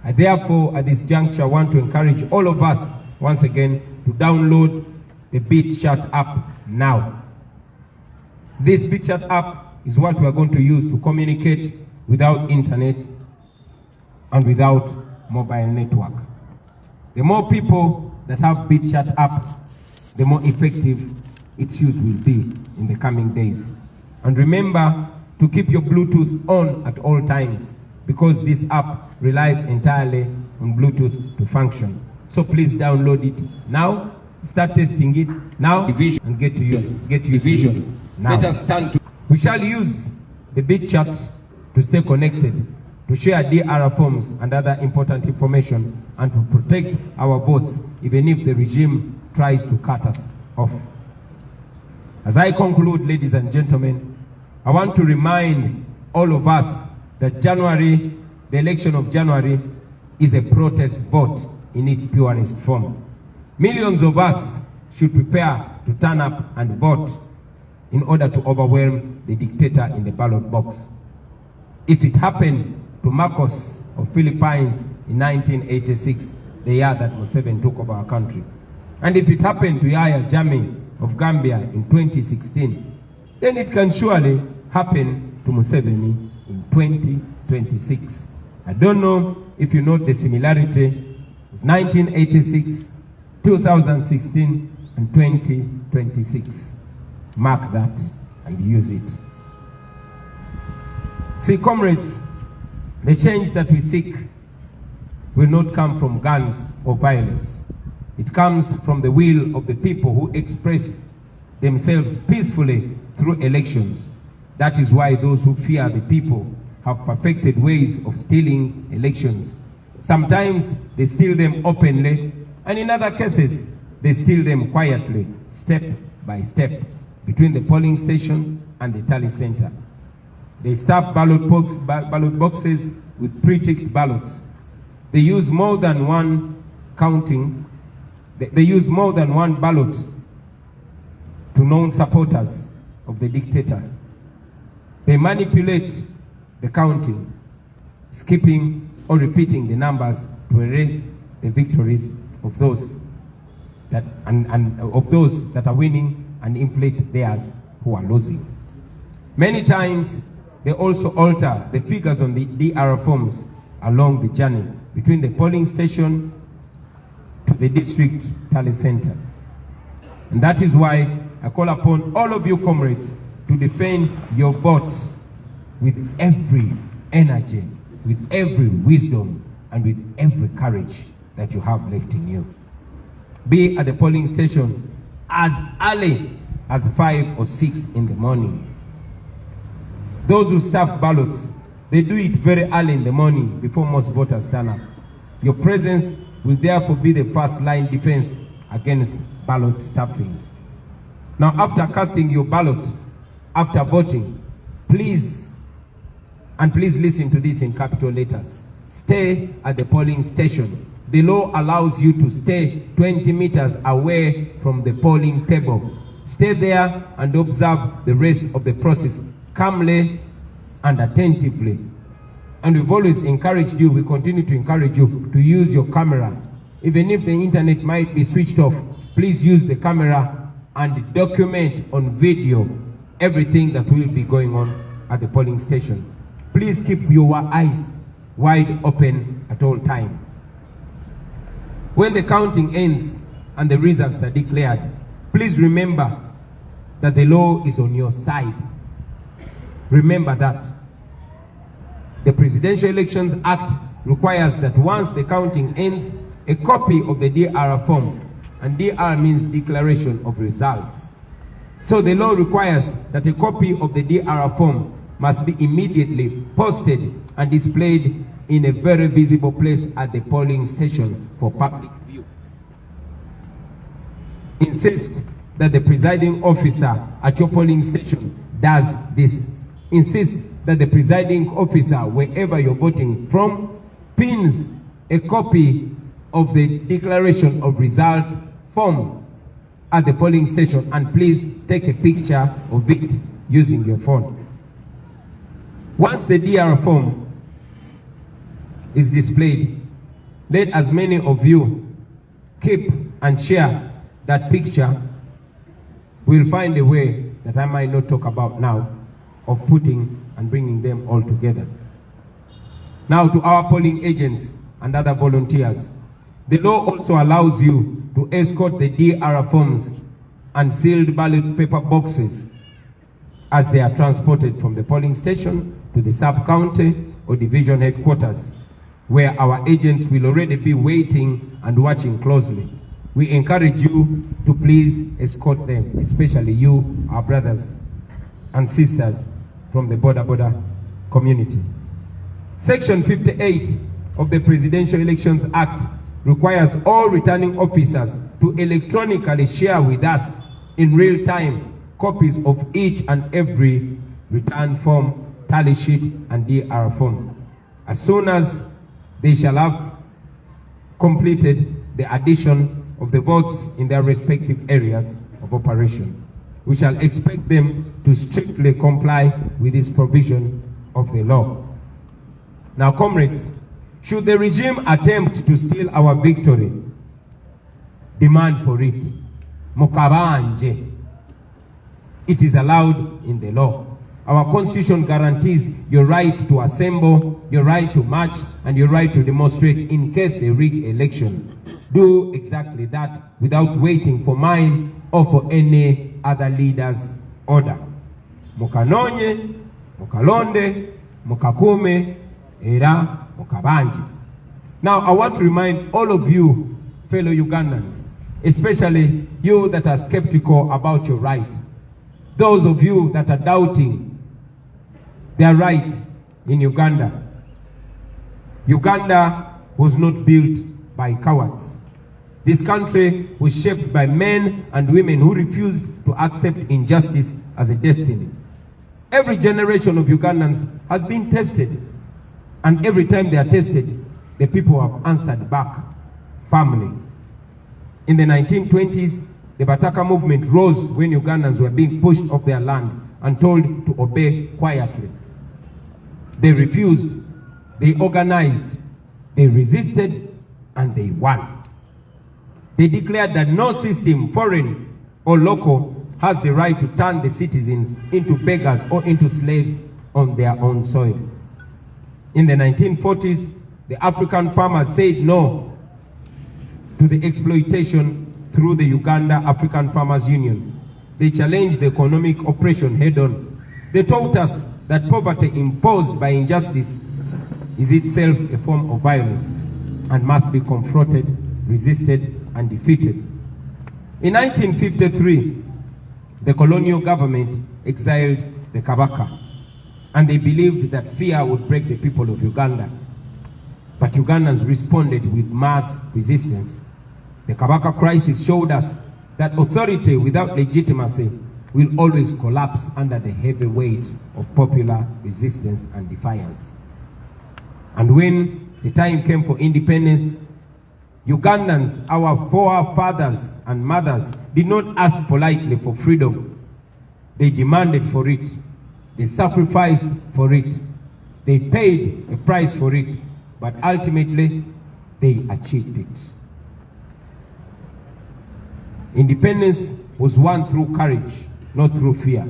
Speaker 2: I therefore, at this juncture, want to encourage all of us once again to download the BitChat app now. This BitChat app is what we are going to use to communicate without internet and without mobile network. The more people that have BitChat app, the more effective its use will be in the coming days. And remember to keep your Bluetooth on at all times, because this app relies entirely on Bluetooth to function. So please download it now, start testing it now, and get to use it now. Let us stand to. We shall use the BitChat to stay connected, to share DR forms and other important information, and to protect our votes, even if the regime tries to cut us off. As I conclude, ladies and gentlemen, I want to remind all of us that the election of January, is a protest vote in its purest form. Millions of us should prepare to turn up and vote in order to overwhelm the dictator in the ballot box. If it happened to Marcos of Philippines in 1986, the year that Museveni took over our country, and if it happened to Yahya Jammeh of Gambia in 2016, then it can surely happen to Museveni in 2026. I don't know if you note the similarity of 1986, 2016, and 2026. Mark that and use it. See, comrades, the change that we seek will not come from guns or violence. It comes from the will of the people who express themselves peacefully through elections. That is why those who fear the people have perfected ways of stealing elections. Sometimes they steal them openly, and in other cases, they steal them quietly, step by step, between the polling station and the tally center. They stuff ballot boxes with pre-ticked ballots. They use more than one counting. They use more than one ballot to known supporters of the dictator. They manipulate the counting, skipping or repeating the numbers to erase the victories of those that of those that are winning, and inflate theirs who are losing. Many times, they also alter the figures on the DR forms along the journey between the polling station to the district tally center. And that is why I call upon all of you comrades to defend your vote with every energy, with every wisdom, and with every courage that you have left in you. Be at the polling station as early as 5 or 6 in the morning. Those who staff ballots, they do it very early in the morning before most voters turn up. Your presence will therefore be the first line defense against ballot stuffing. Now, after casting your ballot, after voting, please listen to this in capital letters. Stay at the polling station. The law allows you to stay 20 meters away from the polling table. Stay there and observe the rest of the process calmly and attentively. And we've always encouraged you, we continue to encourage you to use your camera. Even if the internet might be switched off, please use the camera and document on video everything that will be going on at the polling station. Please keep your eyes wide open at all times. When the counting ends and the results are declared, please remember that the law is on your side. Remember that. The Presidential Elections Act requires that once the counting ends, a copy of the DR form, and DR means Declaration of Results. So the law requires that a copy of the DR form must be immediately posted and displayed in a very visible place at the polling station for public view. Insist that the presiding officer at your polling station does this. Insist that the presiding officer, wherever you're voting from, pins a copy of the Declaration of Result form at the polling station, and please take a picture of it using your phone. Once the DR form is displayed, let as many of you keep and share that picture. We'll find a way that I might not talk about now of putting and bringing them all together. Now, to our polling agents and other volunteers, the law also allows you to escort the DR forms and sealed ballot paper boxes as they are transported from the polling station to the sub-county or division headquarters, where our agents will already be waiting and watching closely. We encourage you to please escort them, especially you, our brothers and sisters from the border community. Section 58 of the Presidential Elections Act requires all returning officers to electronically share with us in real time copies of each and every return form, tally sheet, and DR form. As soon as they shall have completed the addition of the votes in their respective areas of operation, we shall expect them to strictly comply with this provision of the law. Now, comrades, should the regime attempt to steal our victory, demand for it. Mukabanje. It is allowed in the law. Our constitution guarantees your right to assemble, your right to march, and your right to demonstrate in case they rig election. Do exactly that without waiting for mine or for any other leader's order. Mukanonye, mukalonde, mukakume, era, mukabanje. Now, I want to remind all of you, fellow Ugandans, especially you that are skeptical about your right, those of you that are doubting their right in Uganda. Uganda was not built by cowards. This country was shaped by men and women who refused to accept injustice as a destiny. Every generation of Ugandans has been tested, and every time they are tested, the people have answered back firmly. In the 1920s, the Bataka movement rose when Ugandans were being pushed off their land and told to obey quietly. They refused, they organized, they resisted, and they won. They declared that no system, foreign or local, has the right to turn the citizens into beggars or into slaves on their own soil. In the 1940s, the African farmers said no to the exploitation through the Uganda African Farmers Union. They challenged the economic oppression head-on. They taught us that poverty imposed by injustice is itself a form of violence and must be confronted, resisted, and defeated. In 1953, the colonial government exiled the Kabaka, and they believed that fear would break the people of Uganda. But Ugandans responded with mass resistance. The Kabaka crisis showed us that authority without legitimacy will always collapse under the heavy weight of popular resistance and defiance. And when the time came for independence, Ugandans, our forefathers and mothers, did not ask politely for freedom. They demanded for it. They sacrificed for it. They paid a price for it. But ultimately, they achieved it. Independence was won through courage, not through fear.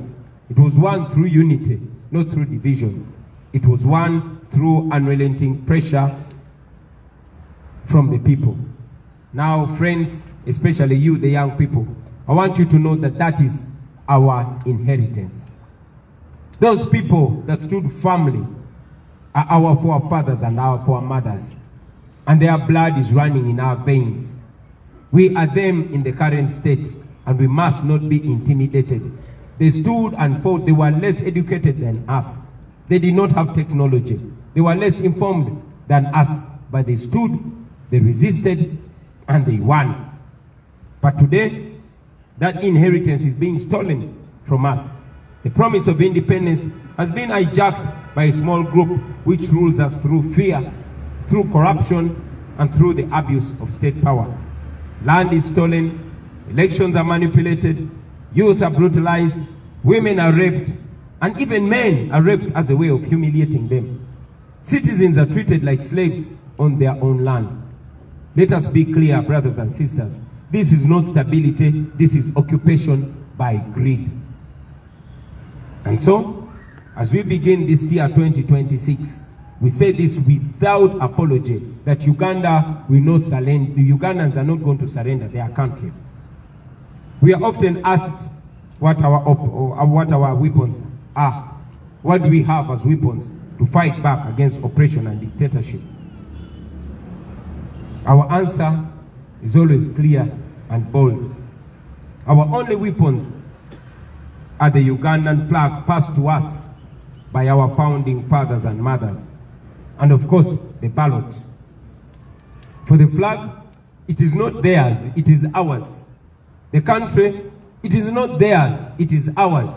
Speaker 2: It was won through unity, not through division. It was won through unrelenting pressure from the people. Now, friends, especially you, the young people, I want you to know that that is our inheritance. Those people that stood firmly are our forefathers and our foremothers, and their blood is running in our veins. We are them in the current state, and we must not be intimidated. They stood and fought. They were less educated than us. They did not have technology. They were less informed than us, but they stood, they resisted, and they won. But today, that inheritance is being stolen from us. The promise of independence has been hijacked by a small group which rules us through fear, through corruption, and through the abuse of state power. Land is stolen, elections are manipulated, youth are brutalized, women are raped, and even men are raped as a way of humiliating them. Citizens are treated like slaves on their own land. Let us be clear, brothers and sisters. This is not stability, this is occupation by greed. And so, as we begin this year 2026, we say this without apology, that Uganda will not surrender. The Ugandans are not going to surrender their country. We are often asked what our weapons are. What do we have as weapons to fight back against oppression and dictatorship? Our answer is always clear and bold. Our only weapons are the Ugandan flag passed to us by our founding fathers and mothers, and of course the ballot. For the flag, it is not theirs, it is ours. The country, it is not theirs, it is ours.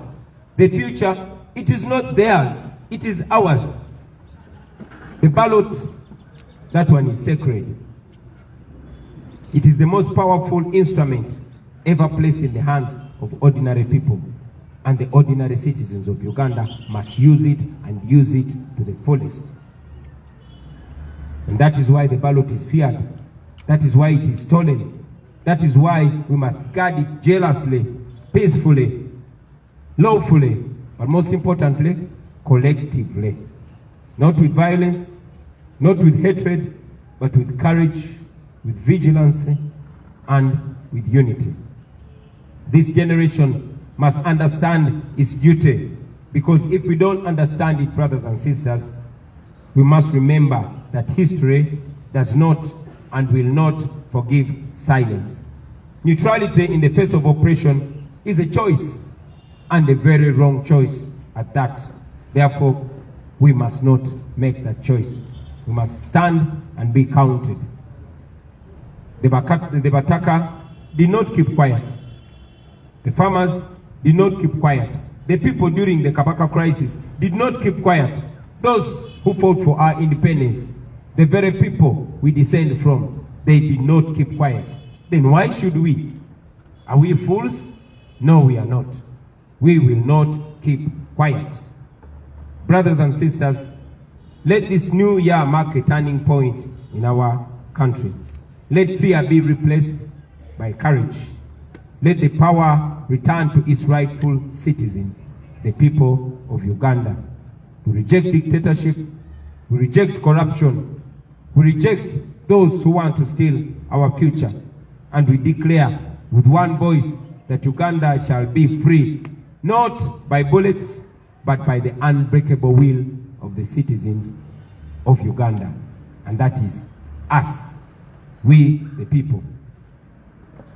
Speaker 2: The future, it is not theirs, it is ours. The ballot, that one is sacred. It is the most powerful instrument ever placed in the hands of ordinary people. And the ordinary citizens of Uganda must use it and use it to the fullest. And that is why the ballot is feared. That is why it is stolen. That is why we must guard it jealously, peacefully, lawfully, but most importantly, collectively. Not with violence, not with hatred, but with courage, with vigilance, and with unity. This generation must understand its duty, because if we don't understand it, brothers and sisters, we must remember that history does not and will not forgive silence. Neutrality in the face of oppression is a choice, and a very wrong choice at that. Therefore, we must not make that choice. We must stand and be counted. The Bataka did not keep quiet. The farmers did not keep quiet. The people during the Kabaka crisis did not keep quiet. Those who fought for our independence, the very people we descend from, they did not keep quiet. Then why should we? Are we fools? No, we are not. We will not keep quiet. Brothers and sisters, let this new year mark a turning point in our country. Let fear be replaced by courage. Let the power return to its rightful citizens, the people of Uganda. We reject dictatorship, we reject corruption, we reject those who want to steal our future, and we declare with one voice that Uganda shall be free, not by bullets, but by the unbreakable will of the citizens of Uganda. And that is us, we the people.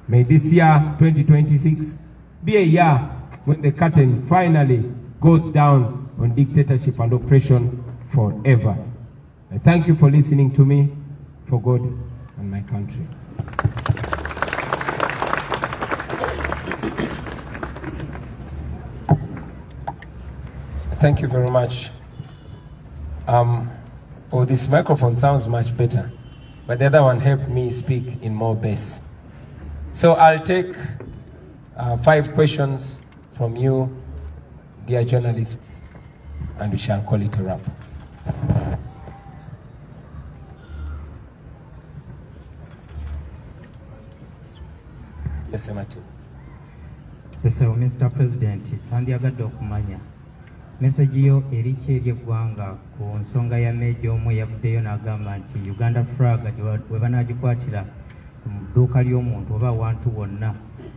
Speaker 2: May this year, 2026, be a year when the curtain finally goes down on dictatorship and oppression forever. I thank you for listening to me, for God and my country. Thank you very much. Oh, this microphone sounds much better, but the other one helped me speak in more bass. So I'll take 5 questions from you, dear journalists, and we shall call it a wrap. Yes, Martin.
Speaker 3: So, Mr. President, tandyagadde okumanya message yo eriki ery'eggwanga ku nsonga ya Meja omu yavuddeyo n'agamba nti Uganda flag bwe banaagikwatira mu dduuka ly'omuntu oba awantu wonna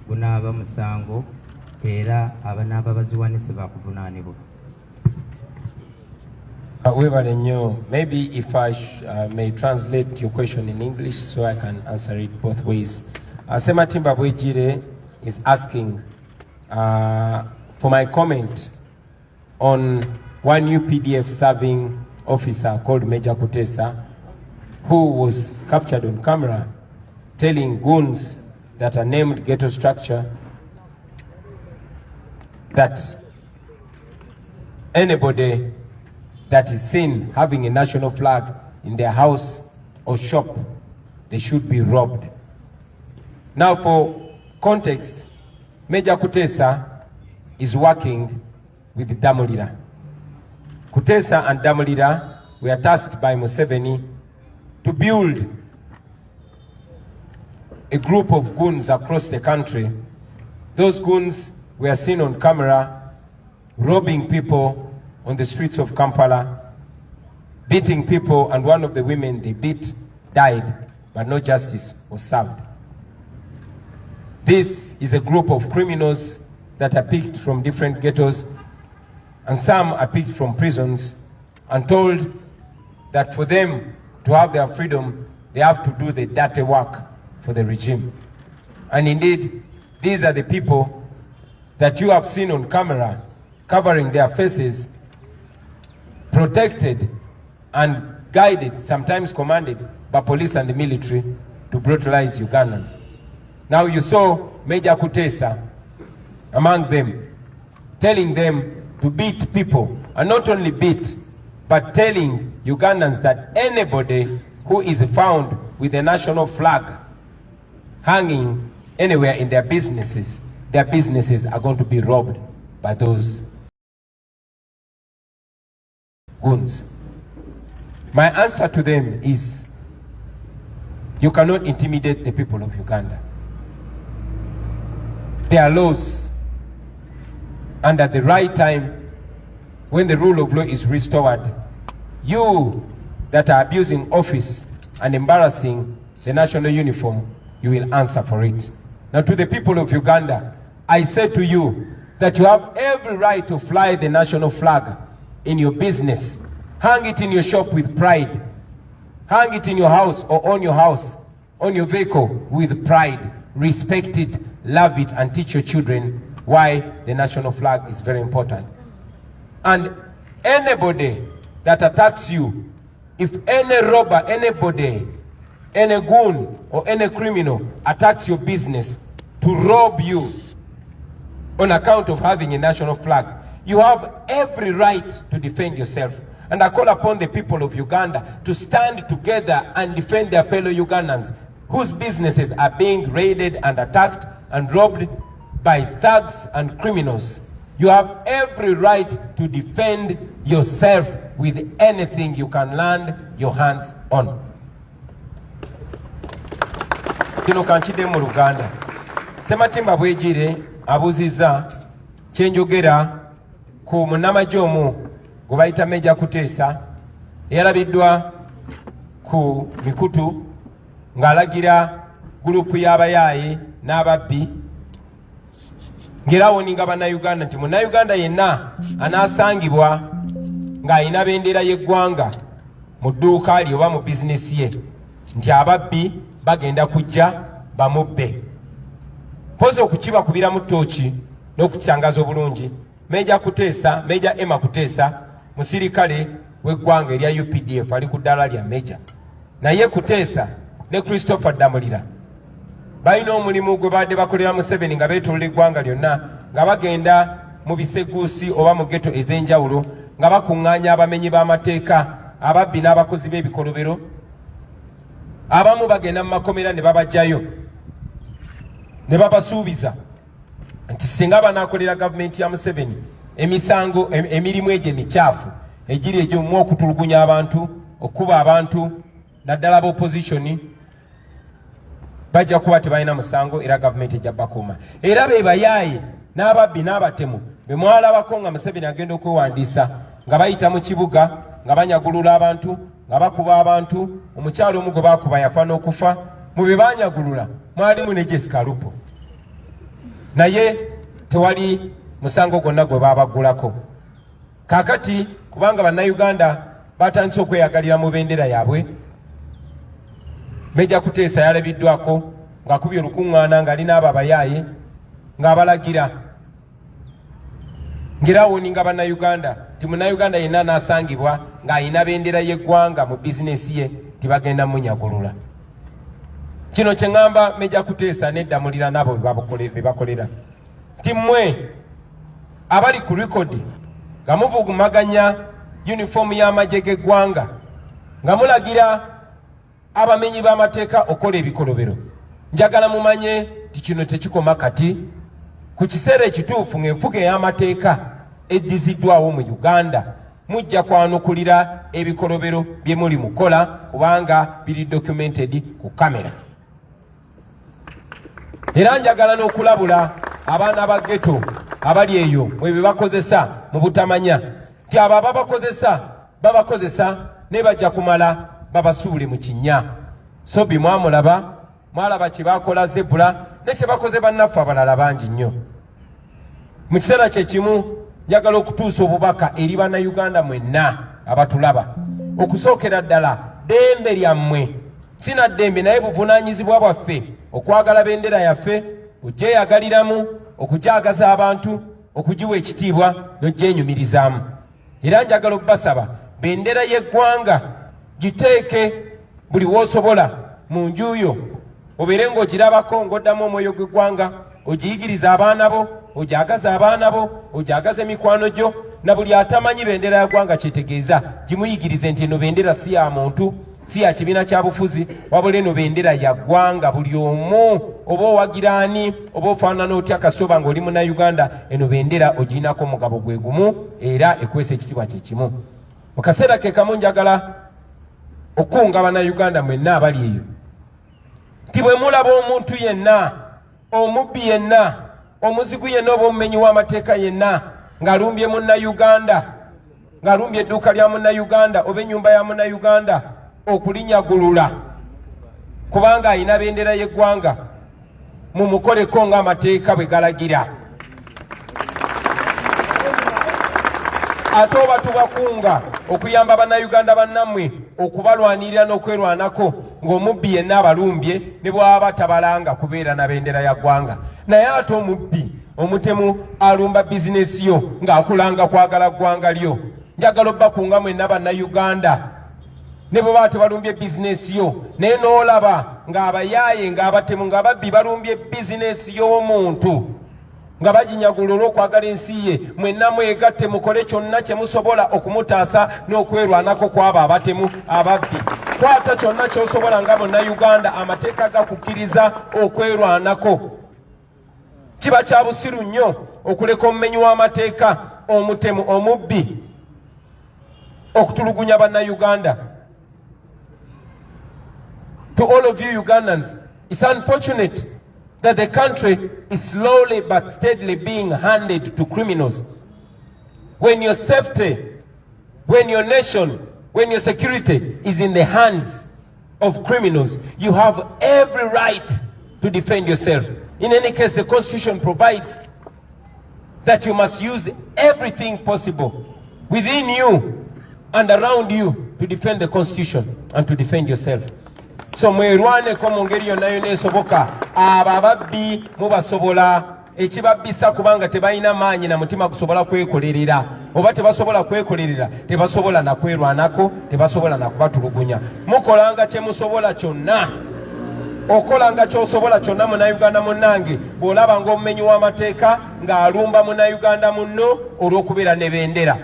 Speaker 3: gunaaba musango era abanaaba baziwanise baakuvunaanibwa.
Speaker 2: Webale nnyo. Maybe if I may translate your question in English so I can answer it both ways. Sematimba Bwejire is asking for my comment on one UPDF serving officer called Major Kutesa, who was captured on camera telling goons that are named ghetto structure that anybody that is seen having a national flag in their house or shop, they should be robbed. Now, for context, Major Kutesa is working with Damulira. Kutesa and Damulira were tasked by Museveni to build a group of goons across the country. Those goons were seen on camera robbing people on the streets of Kampala, beating people, and one of the women they beat died, but no justice was served. This is a group of criminals that are picked from different ghettos, and some are picked from prisons and told that for them to have their freedom, they have to do the dirty work for the regime. And indeed, these are the people that you have seen on camera covering their faces, protected and guided, sometimes commanded by police and the military to brutalize Ugandans. Now you saw Major Kutesa among them, telling them to beat people, and not only beat, but telling Ugandans that anybody who is found with a national flag hanging anywhere in their businesses are going to be robbed by those goons. My answer to them is, you cannot intimidate the people of Uganda. There are laws, and at the right time, when the rule of law is restored, you that are abusing office and embarrassing the national uniform, you will answer for it. Now, to the people of Uganda, I say to you that you have every right to fly the national flag in your business. Hang it in your shop with pride. Hang it in your house or on your house, on your vehicle with pride. Respect it, love it, and teach your children why the national flag is very important. And anybody that attacks you, if any robber, anybody, any goon or any criminal attacks your business to rob you on account of having a national flag, you have every right to defend yourself. And I call upon the people of Uganda to stand together and defend their fellow Ugandans whose businesses are being raided and attacked and robbed by thugs and criminals. You have every right to defend yourself with anything you can land your hands on. Kino kanchide mu Luganda. Sematimba Bwejire abuziza kyenjogera ku munnamagye omu gwe bayita Major Kutesa eyalabiddwa ku mikutu ng'alagira gurupu y'abayaaye n'ababbi ngerawo ninga bannayuganda nti munnayuganda yenna anaasangibwa ng'alina bendera y'eggwanga mu dduuka lye oba mu bizinesi ye nti ababbi bagenda kujja bamubbe. Mpozi okukibakubira mu ttooki n'okukyangaza obulungi, Meja Emma Kuteesa musirikale w'eggwanga erya UPDF ali ku ddaala lya Meja. Naye Kuteesa ne Christopher Damulira balina omulimu gwe badde bakolera Museveni nga beetoolola eggwanga lyonna nga bagenda mu biseguusi oba mu ghetto ez'enjawulo nga bakuŋŋaanya abamenyi b'amateeka, ababbi n'abakozi b'ebikolobero. Abamu bagenda mu makomera ne babajjayo ne babasuubiza nti singa banaakolera gavumenti ya Museveni emisango emirimu egyo emikyafu egiri egy'omu okutulugunya abantu, okuba abantu naddala b'opposition, bajja kuba tebalina musango era gavumenti ejja bakuuma. Era be bayaaye n'ababbi n'abatemu be mwalabako nga Museveni agenda okwewandiisa nga bayita mu kibuga nga banyagulula abantu, nga bakuba abantu. Omukyalo omu gwe baakuba yafa n'okufa. Mu be banyagulula mwalimu ne Jessica Lupo, naye tewali musango gwonna gwe baabagulako. Kaakati kubanga bannayuganda batandise okweyagalira mu bendera yaabwe, Meja Kuteesa yalabiddwako ng'akubye olukuŋŋaana ng'alina abo abayaaye ng'abalagira ngerawo ninga bannayuganda ti munnayuganda yenna n'asangibwa ng'alina bendera y'eggwanga mu bizinesi ye tibagenda munyagulula. Kino kye ŋŋamba Meja Kuteesa n'eddamulira n'abo be bakolera ti mmwe abali ku likodi nga muvugumaganya yunifoomu y'amagye g'eggwanga nga mulagira abamenyi b'amateeka okola ebikolobero, njagala mumanye ti kino tekikoma kati. Ku kiseera ekituufu ng'enfuga ey'amateeka eddiziddwawo mu Uganda mujja kwanukulira ebikolobero bye muli mukola kubanga biri documented ku kamera. Era njagala n'okulabula abaana ba ghetto abali eyo mwe be bakozesa mu butamanya ti abo ababakozesa babakozesa ne bajja kumala babasuule mu kinnya. Sobi mwalaba kye bakola Zebula ne kye bakoze bannaffe abalala bangi nnyo. Mu kiseera kye kimu njagala okutuusa obubaka eri bannayuganda mwenna abatulaba. Okusookera ddala ddembe lyammwe, sina ddembe naye buvunaanyizibwa bwaffe okwagala bendera yaffe, okugyeyagaliramu, okugyagaza abantu, okugiwa ekitiibwa n'ogyenyumirizaamu. Era njagala okubasaba bendera y'eggwanga giteeke buli w'osobola mu nju yo, obeere ng'ogirabako ng'oddamu omwoyo gw'eggwanga, ogiyigiriza abaana bo, ogyagaza abaana bo, ogyagaza emikwano gyo, na buli atamanyi bendera ya ggwanga kyetegeeza gimuyigirize nti eno bendera si ya muntu, si ya kibiina kya bufuzi, wabula eno bendera ya ggwanga. Buli omu oba owagiraani oba ofaanana otya kasitoba ng'oli munnayuganda, eno bendera ogirinako omugabo gwe gumu era ekwesa ekitiibwa kye kimu. Mu kaseera ke kamu njagala okunga bannayuganda mwenna abali eyo nti bwe mulaba omuntu yenna, omubbi yenna, omuzigu yenna oba omumenyi w'amateeka yenna ng'alumbye munnayuganda, ng'alumbye edduuka lya munnayuganda oba ennyumba ya munnayuganda, okulinyagulula kubanga alina bendera y'eggwanga, mumukoleko ng'amateeka bwe galagira. Ate oba tubakunga okuyamba bannayuganda bannammwe okubalwanirira n'okwerwanako ng'omubbi yenna abalumbye ne bw'aba tabalanga kubeera na bendera ya ggwanga. Naye ate omubbi omutemu alumba bizinesi yo ng'akulanga kwagala ggwanga lyo. Njagala obbakunga mwenna bannayuganda ne bwe baba tebalumbye bizinesi yo, naye n'olaba ng'abayaaye ng'abatemu ng'ababbi balumbye bizinesi y'omuntu nga baginyagula olw'okwagala ensi ye, mwenna mwegatte mukole kyonna kye musobola okumutaasa n'okwerwanako kw'abo abatemu ababbi. Kwata kyonna ky'osobola nga munnayuganda, amateeka gakukkiriza okwerwanako. Kiba kya busiru nnyo okuleka omumenyi w'amateeka, omutemu, omubbi okutulugunya bannayuganda. To all of you Ugandans, it's unfortunate that the country is slowly but steadily being handed to criminals. When your safety, when your nation, when your security is in the hands of criminals, you have every right to defend yourself. In any case, the Constitution provides that you must use everything possible within you and around you to defend the Constitution and to defend yourself. So mwerwaneko mu ngeri yonna yonna esoboka. Abo ababbi mubasobola, ekibabbisa kubanga tebalina maanyi na mutima gusobola kwekolerera, oba tebasobola kwekolerera tebasobola na kwerwanako, tebasobola na kubatulugunya. Mukolanga kye musobola kyonna, okolanga ky'osobola kyonna Munnayuganda munnange, bw'olaba ng'omumenyi w'amateeka ng'alumba Munnayuganda munno olw'okubeera ne bendera.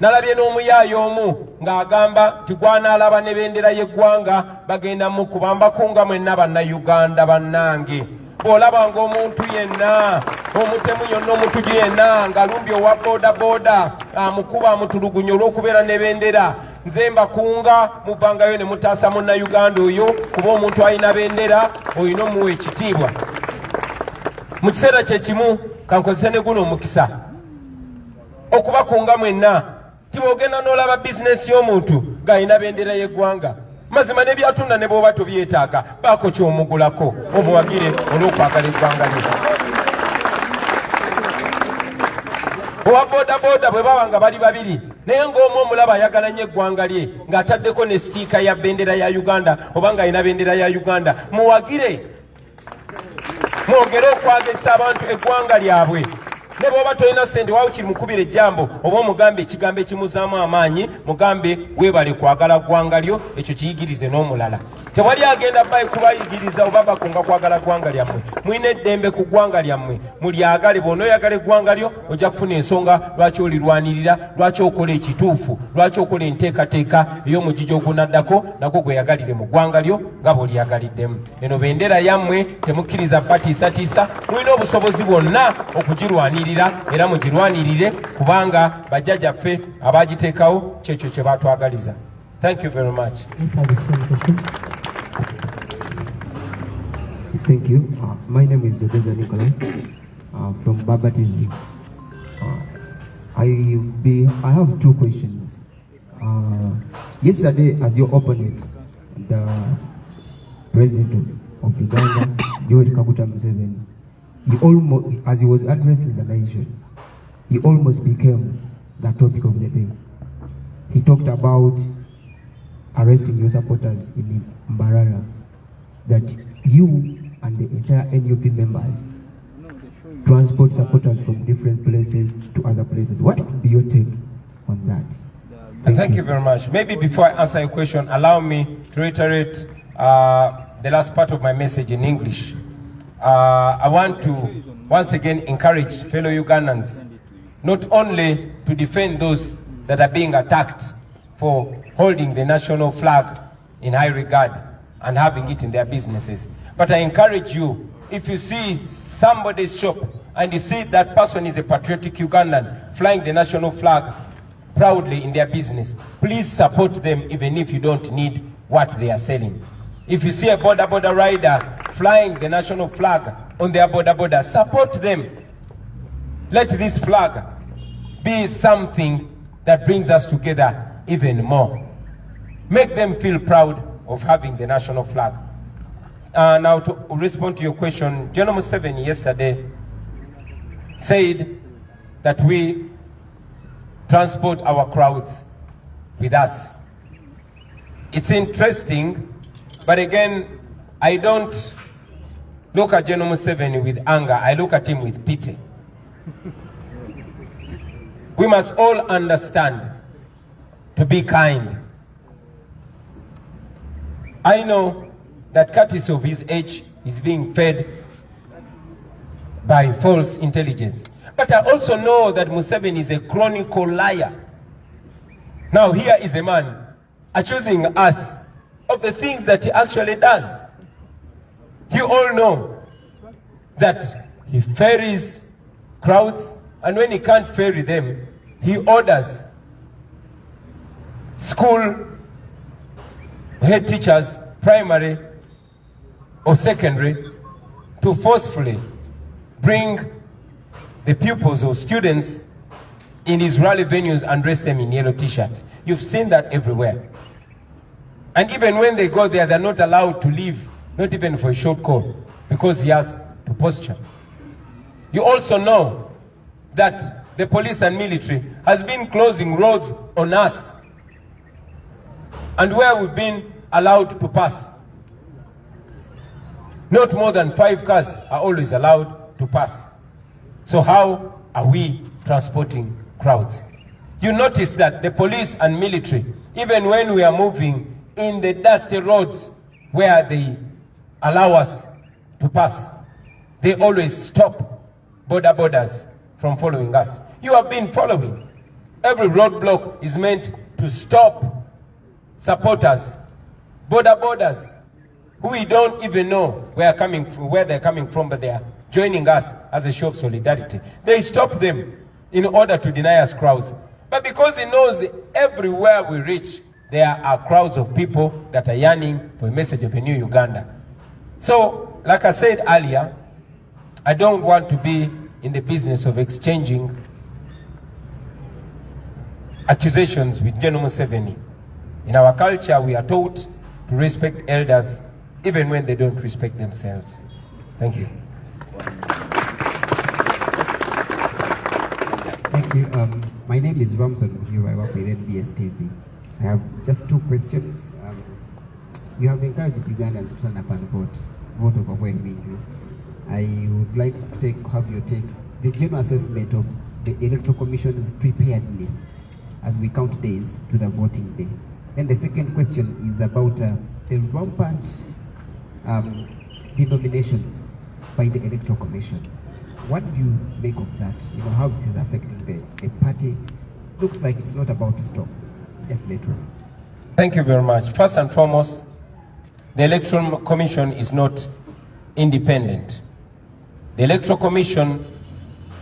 Speaker 2: Nalabye n'omuyaayo omu ng'agamba tigwanaalaba ne bendera y'eggwanga bagenda mu kubambako nga mwenna Bannayuganda bannange. Bw'olaba ng'omuntu yenna, omutemu yonna omutuju yenna ng'alumbye owa boodabooda amukuba amutulugunya olw'okubeera ne bendera, nze mbakunga muvangayo ne mutaasa Munnayuganda oyo, kuba omuntu alina bendera olina omuwa ekitiibwa. Mu kiseera kye kimu kankozese ne guno omukisa okubakunga mwenna. Tibogenda n'olaba bizinesi y'omuntu ng'alina bendera y'eggwanga, mazima ne byatunda ne bw'oba tobyetaaga, baako ky'omugulako omuwagire olw'okwagala eggwanga lye. Owa boodabooda bwe baba nga bali babiri naye ng'omu omulaba ayagala nnyo eggwanga lye ng'ataddeko ne sitiika ya bendera ya Uganda oba ng'alina bendera ya Uganda, muwagire mwogere okwagisa abantu eggwanga lyabwe. Ne bw'oba tolina ssente waawe kiri mukubira ejjambo oba omugambe ekigambo ekimuzaamu amaanyi, mugambe weebale kwagala ggwanga lyo, ekyo kiyigirize n'omulala. Tewali agenda bayi kubayigiriza oba bakunga kwagala ggwanga lyammwe. Mulina eddembe ku ggwanga lyammwe, mulyagale. Bw'onooyagala eggwanga lyo ojja kufuna ensonga lwaki olirwanirira, lwaki okola ekituufu, lwaki okola enteekateeka ey'omugigi ogunaddako nagwo gweyagalire mu ggwanga lyo nga bw'olyagaliddemu. Eno bendera yammwe temukkiriza batiisatiisa, mulina obusobozi bwonna okugirwanirira era mugirwanirire kubanga bajjajjaffe abaagiteekawo kyekyo kye baatwagaliza. Thank you very much.
Speaker 4: Thank you. My name is Dodeza Nicholas from Baba TV. I have two questions. Yesterday, as you opened it, the President of Uganda, Yoweri Kaguta Museveni, he almost, as he was addressing the nation, he almost became the topic of the day. He talked about arresting your supporters in Mbarara, that you and the entire NUP members transport supporters from different places to other places. What would be your take on that?
Speaker 2: Thank you very much. Maybe before I answer your question, allow me to reiterate the last part of my message in English. I want to once again encourage fellow Ugandans not only to defend those that are being attacked for holding the national flag in high regard and having it in their businesses, but I encourage you, if you see somebody's shop and you see that person is a patriotic Ugandan flying the national flag proudly in their business, please support them even if you don't need what they are selling. If you see a border rider flying the national flag on their border, support them. Let this flag be something that brings us together even more. Make them feel proud of having the national flag. Now to respond to your question, General Museveni yesterday said that we transport our crowds with us. It's interesting, but again, I don't look at General Museveni with anger, I look at him with pity. We must all understand to be kind. I know that courtesy of his age is being fed by false intelligence. But I also know that Museveni is a chronicle liar. Now here is a man accusing us of the things that he actually does. You all know that he ferries crowds, and when he can't ferry them, he orders school head teachers, primary or secondary, to forcefully bring the pupils or students in his rally venues and dress them in yellow t-shirts. You've seen that everywhere. And even when they go there, they're not allowed to leave, not even for a short call. because he has to posture. You also know that the police and military has been closing roads on us, and where we've been allowed to pass, not more than 5 cars are always allowed to pass. So how are we transporting crowds? You notice that the police and military, even when we are moving in the dusty roads where they allow us to pass, they always stop borders from following us. You have been following. Every roadblock is meant to stop supporters, borders, who we don't even know where they're coming from, but they are joining us as a show of solidarity. They stop them in order to deny us crowds. But because he knows that everywhere we reach, there are crowds of people that are yearning for a message of a new Uganda. So, like I said earlier, I don't want to be in the business of exchanging accusations with General Museveni. In our culture, we are taught to respect elders even when they don't respect themselves. Thank you.
Speaker 4: Thank you. My name is Ramson Mujiru. I work with NBS TV. I have just 2 questions. You have encouraged Ugandans to stand up and vote overwhelmingly. I would like to have your take, the general assessment of the Electoral Commission's preparedness as we count days to the voting day. And the second question is about the rampant denominations by the Electoral Commission. What do you make of that? You know, how it is affecting the party? Looks like it's not about to stop. Yes, later.
Speaker 2: Thank you very much. First and foremost, the Electoral Commission is not independent. The Electoral Commission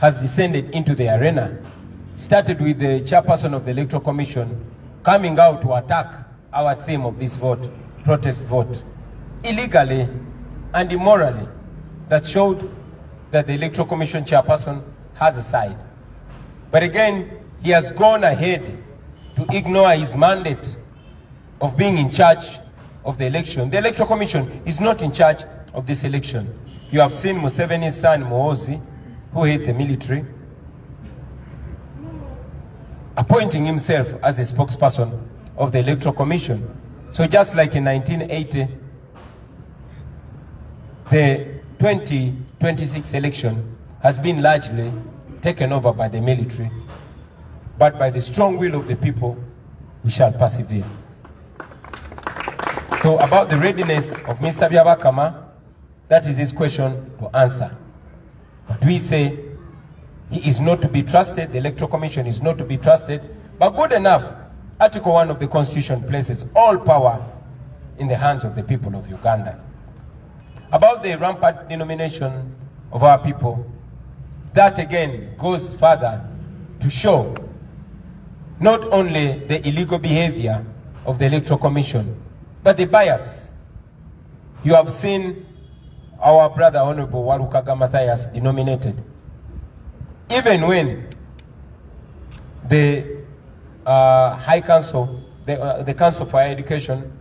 Speaker 2: has descended into the arena. Started with the chairperson of the Electoral Commission coming out to attack our theme of this vote, protest vote, illegally and immorally. That showed that the Electoral Commission chairperson has a side. But again, he has gone ahead to ignore his mandate of being in charge of the election. The Electoral Commission is not in charge of this election. You have seen Museveni's son, Muhoozi, who hates the military, appointing himself as the spokesperson of the Electoral Commission. So just like in 1980, the 2026 election has been largely taken over by the military, but by the strong will of the people, we shall persevere. So about the readiness of Mr. Byabakama, that is his question to answer. But we say he is not to be trusted, the Electoral Commission is not to be trusted, but good enough, Article 1 of the Constitution places all power in the hands of the people of Uganda. About the rampant denomination of our people, that again goes further to show not only the illegal behavior of the Electoral Commission, but the bias. You have seen our brother Honorable Walukaga Matthias denominated. Even when the High Council, the Council for Higher Education,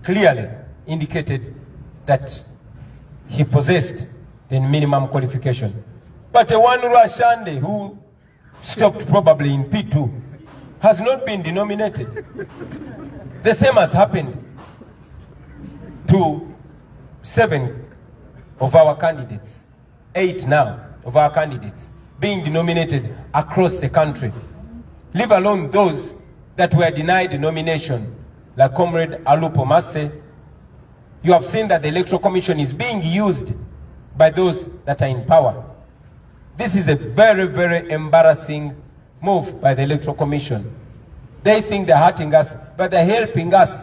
Speaker 2: clearly indicated that he possessed the minimum qualification. But the one Rashande, who stopped probably in P2, has not been denominated. The same has happened to 7 of our candidates, 8 now of our candidates being denominated across the country, leave alone those that were denied the nomination, like Comrade Alupo Masse. You have seen that the Electoral Commission is being used by those that are in power. This is a very, very embarrassing move by the Electoral Commission. They think they're hurting us, but they're helping us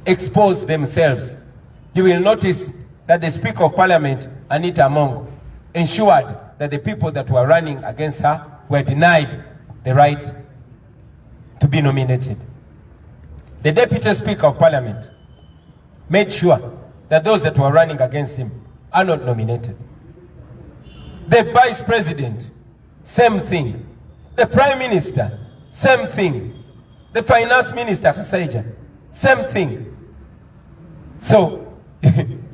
Speaker 2: expose themselves. You will notice that the Speaker of Parliament, Anita Among, ensured that the people that were running against her were denied the right to be nominated. The Deputy Speaker of Parliament made sure that those that were running against him are not nominated. The Vice President, same thing. The Prime Minister, same thing. The Finance Minister, Kasaija, same thing. So,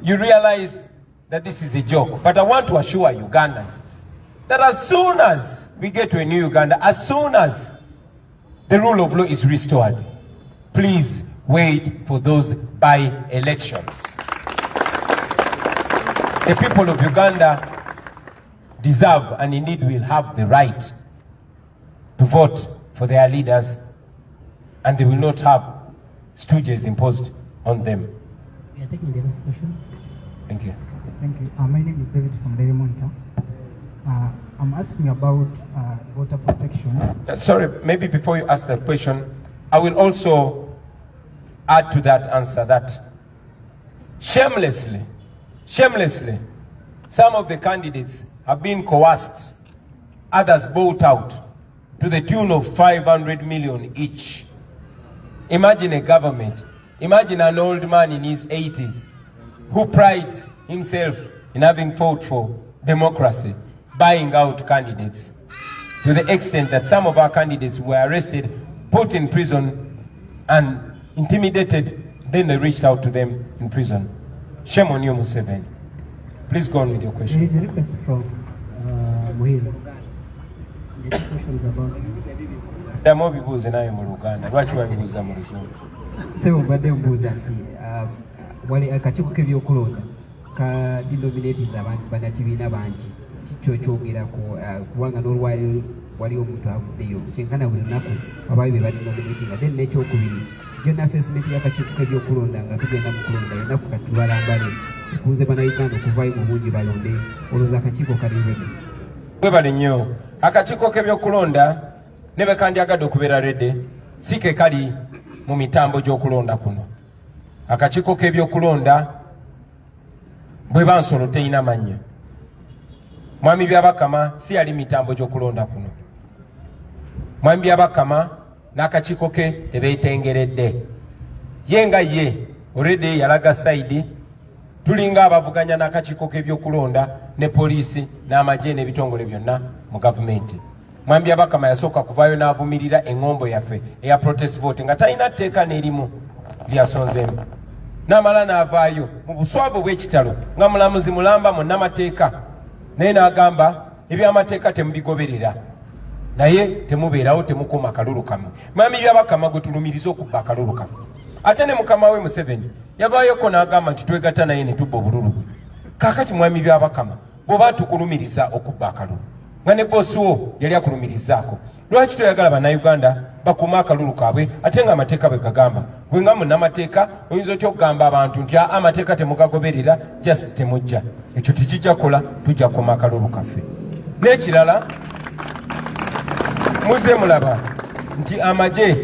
Speaker 2: you realize that this is a joke. But I want to assure Ugandans that as soon as we get to a new Uganda, as soon as the rule of law is restored, please wait for those by-elections. The people of Uganda deserve and indeed will have the right to vote for their leaders, and they will not have stooges imposed on them.
Speaker 5: We are taking the next question.
Speaker 2: Thank you.
Speaker 5: Thank you. My name is David from Delimonta. I'm asking about water protection.
Speaker 2: Sorry, maybe before you ask that question, I will also add to that answer that shamelessly, some of the candidates have been coerced, others bought out to the tune of 500 million each. Imagine a government, imagine an old man in his 80s who prides himself in having fought for democracy, buying out candidates to the extent that some of our candidates were arrested, put in prison, and intimidated. Then they reached out to them in prison. Shame on you, Museveni. Please go on with your question.
Speaker 5: There is a request from Muhil. The question is about...
Speaker 2: Damo bibuze naye mu Luganda. Lwaki wabibuuza mu Luzungu?
Speaker 4: Sebo mbadde mbuuza nti wali akakiiko k'ebyokulonda ka denominates abantu bannakibiina bangi kikyo kyogerako kubanga n'olwaliro waliwo omuntu avuddeyo kyenkana buli lunaku abaayo be badenominatinga then n'ekyokubiri gyonna assessment y'akakiiko k'ebyokulonda nga tugenda mu kulonda ennaku kati balambale tukunze bannayuganda okuvaayo mu bungi balonde olowooza akakiiko kaliweki.
Speaker 2: Webale nnyo. Akakiiko k'ebyokulonda ne bwe kandyagadde okubeera redde si ke kali mu mitambo gy'okulonda kuno. Akakiiko k'ebyokulonda bwe bansolo teyina mannya. Mwami Byabakama si yali mitambo gy'okulonda kuno. Mwami Byabakama n'akakiiko ke tebeetengeredde. Ye nga ye already yalaga saidi tulinga abavuganya n'akakiiko k'ebyokulonda ne poliisi n'amagye n'ebitongole byonna mu gavumenti. Mwami Byabakama yasooka kuvaayo n'avumirira eŋŋombo yaffe eya protest vote nga talina tteeka n'erimu lyasonzeemu. N'amala n'avaayo mu buswavu bw'ekitalo nga mulamuzi mulamba munnamateeka naye n'agamba ebyamateeka temubigoberera naye temubeerawo temukuuma akalulu kamwe. Mwami Byabakama gwe tulumiriza okubba akalulu kamwe. Ate ne mukama we Museveni yavaayoko n'agamba nti twegatta naye ne tubba obululu bwe. Kaakati Mwami Byabakama bw'oba tukulumiriza okubba akalulu nga ne boosi wo yali akulumirizaako, lwaki toyagala bannayuganda bakuuma akalulu kaabwe ate nga amateeka bwe gagamba? Gwe nga munnamateeka oyinza otya okugamba abantu nti amateeka temugagoberera just temujja. Ekyo tekijja kukola, tujja kukuuma akalulu kaffe. N'ekirala muze mulaba nti amagye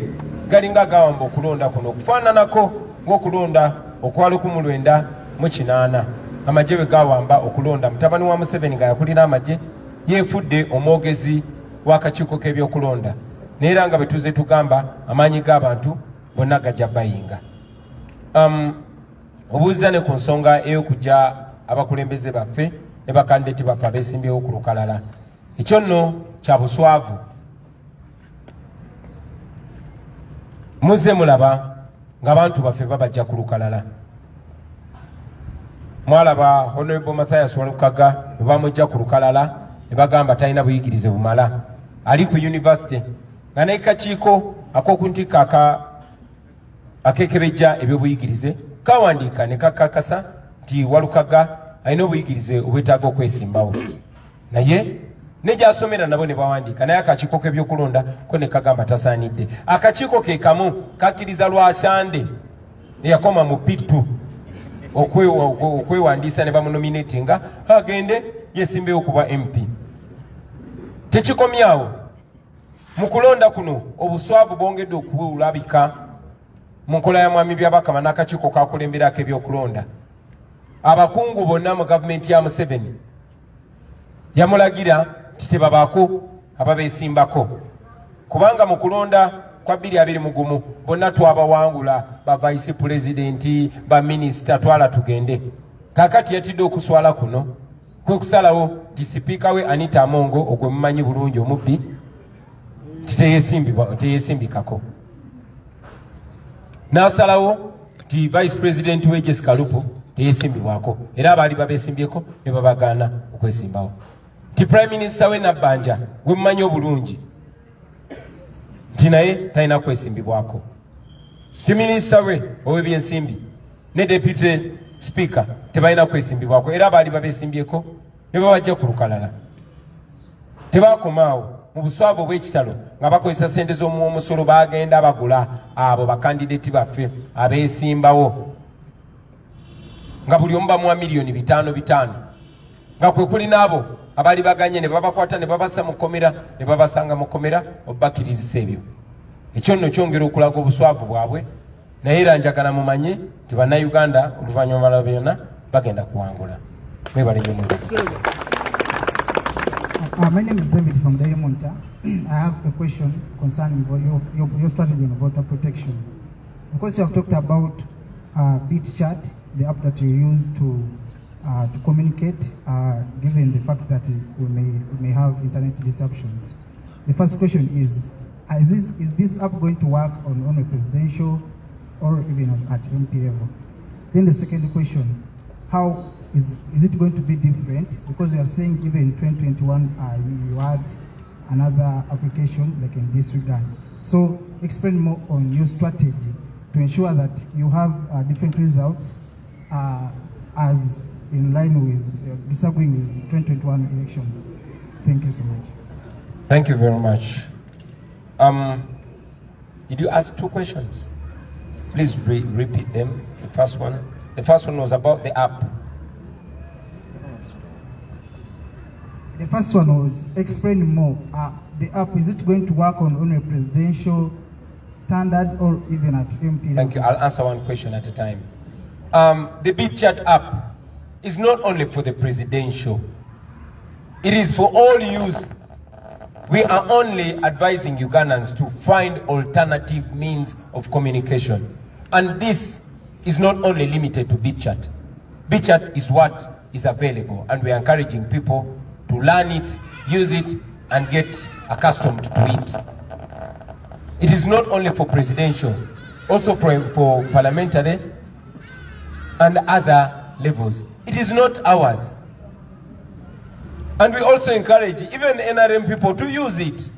Speaker 2: galinga gawamba okulonda kuno okufaananako ng'okulonda okwa 1998 amagye bwe gawamba okulonda. Mutabani wa Museveni nga yakulira amagye yeefudde omwogezi w'akakiiko k'ebyokulonda neera nga bwe tuze tugamba amaanyi g'abantu bonna gajja bayinga. Obuuziza ne ku nsonga ey'okujja abakulembeze baffe ne bakandideti baffe abeesimbyewo ku lukalala, ekyo nno kya buswavu. Muze mulaba ng'abantu baffe babajja ku lukalala. Mwalaba Honorable Mathias Walukaga bwe bamujja ku lukalala ne bagamba talina buyigirize bumala, ali ku university nga n'ekakiiko ak'okuntikka akekebejja ebyobuyigirize kawandiika ne kakakasa nti Walukaga alina obuyigirize obwetaaga okwesimbawo, naye ne gy'asomera nabo ne bawandiika naye akakiiko k'ebyokulonda ko ne kagamba tasaanidde. Akakiiko ke kamu kakkiriza Lwasande eyakoma mu P2 okwewandiisa ne bamunominatinga agende yeesimbewo okuba MP. Tekikomyawo mu kulonda kuno obuswavu bwongedde okulabika mu nkola ya Mwami Byabakama n'akakiiko kakulemberako ebyokulonda. Abakungu bonna mu gavumenti ya Museveni yamulagira nti tebabaako ababeesimbako kubanga mu kulonda kwa 2021 bonna twabawangula ba vice president ba minister twala tugende. Kakati yatidde okuswala kuno kwe kusalawo di sipiika we Anita Amongo ogwe mumanyi bulungi omubbi teyesimbikako. N'asalawo di vice president we Jessica Lupo teyesimbibwako era abaali babeesimbyeko ne babagaana okwesimbawo. Ti Prime Minister we Nabbanja gwe mumanyi obulungi nti naye talina kwesimbibwako. Ti Minister we ow'ebyensimbi ne Deputy Speaker tebalina kwesimbibwako era abaali babeesimbyeko ne babajja ku lukalala. Tebakomaawo mu buswavu obw'ekitalo nga bakozesa ssente z'omusolo bagenda bagula abo bakandideti baffe abeesimbawo nga buli omu bamuwa miliyoni 5 nga kwe kuli n'abo abaali baganye ne babakwata ne babassa mu kkomera ne babasanga mu kkomera obubakkirizisa ebyo. Ekyo nno kyongera okulaga obuswavu bwabwe naye era njagala mumanye nti bannayuganda oluvannyuma lwa byonna bagenda kuwangula. Mwebale nnyo mu
Speaker 5: My name is David from Daily Monitor. I have a question concerning your strategy on voter protection. Because you have talked about BitChat, the app that you use to communicate, given the fact that we may have internet disruptions. The first question is this app going to work on a presidential or even at MP level? Then the second question, how is it going to be different? Because you are saying even in 2021 you had another application like in this regard. So explain more on your strategy to ensure that you have different results as in line with disagreeing with 2021 elections. Thank you so much.
Speaker 2: Thank you very much. Did you ask 2 questions? Please repeat them. The first one was about the app.
Speaker 5: The first one was explain more. The app, is it going to work on a presidential standard or even at MP?
Speaker 2: Thank you. I'll answer one question at a time. The BitChat app is not only for the presidential. It is for all youth. We are only advising Ugandans to find alternative means of communication. And this is not only limited to BitChat. BitChat is what is available, and we are encouraging people to learn it, use it, and get accustomed to it. It is not only for presidential, also for parliamentary and other levels. It is not ours. And we also encourage even NRM people to use it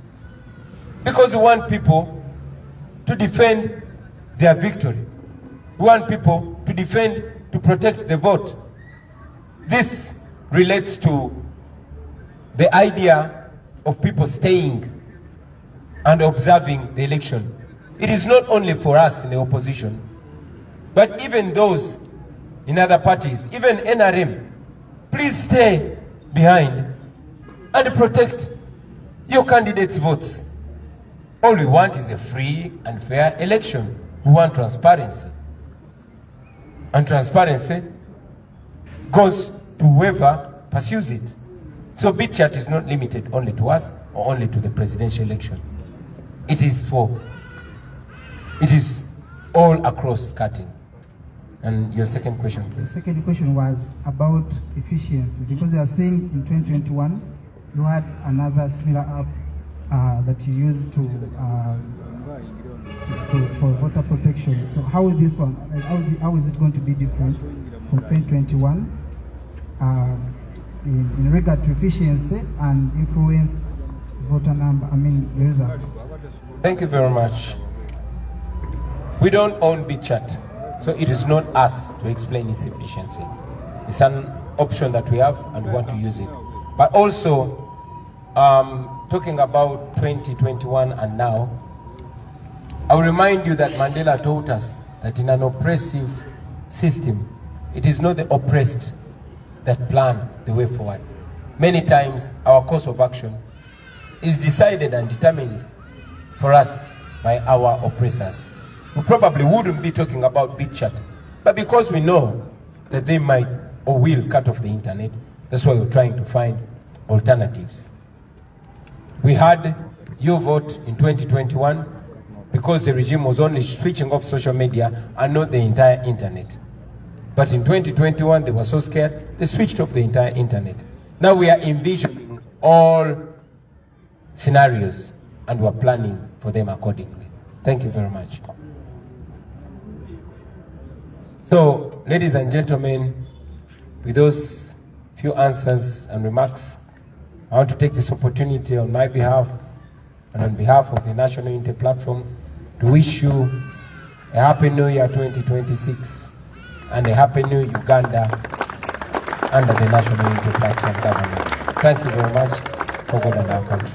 Speaker 2: because we want people to defend their victory. We want people to defend, to protect the vote. This relates to the idea of people staying and observing the election. It is not only for us in the opposition, but even those in other parties, even NRM. Please stay behind and protect your candidates' votes. All we want is a free and fair election. We want transparency. And transparency goes to whoever pursues it. So BitChat is not limited only to us or only to the presidential election. It is all across cutting. And your second question, please.
Speaker 5: The second question was about efficiency, because you are saying in 2021 you had another similar app that you used for voter protection. So how is this one? How is it going to be different from 2021 in regard to efficiency and influence voter number? The results.
Speaker 2: Thank you very much. We don't own BitChat, so it is not us to explain its efficiency. It's an option that we have and we want to use it. But also, talking about 2021 and now, I will remind you that Mandela taught us that in an oppressive system, it is not the oppressed that plan the way forward. Many times, our course of action is decided and determined for us by our oppressors. We probably wouldn't be talking about BitChat, but because we know that they might or will cut off the internet, that's why we're trying to find alternatives. We had your vote in 2021 because the regime was only switching off social media and not the entire internet. But in 2021, they were so scared, they switched off the entire internet. Now we are envisioning all scenarios and we're planning for them accordingly. Thank you very much. So, ladies and gentlemen, with those few answers and remarks, I want to take this opportunity on my behalf and on behalf of the National Unity Platform to wish you a Happy New Year 2026 and a Happy New Uganda under the National Unity Platform government. Thank you very much for God and our country.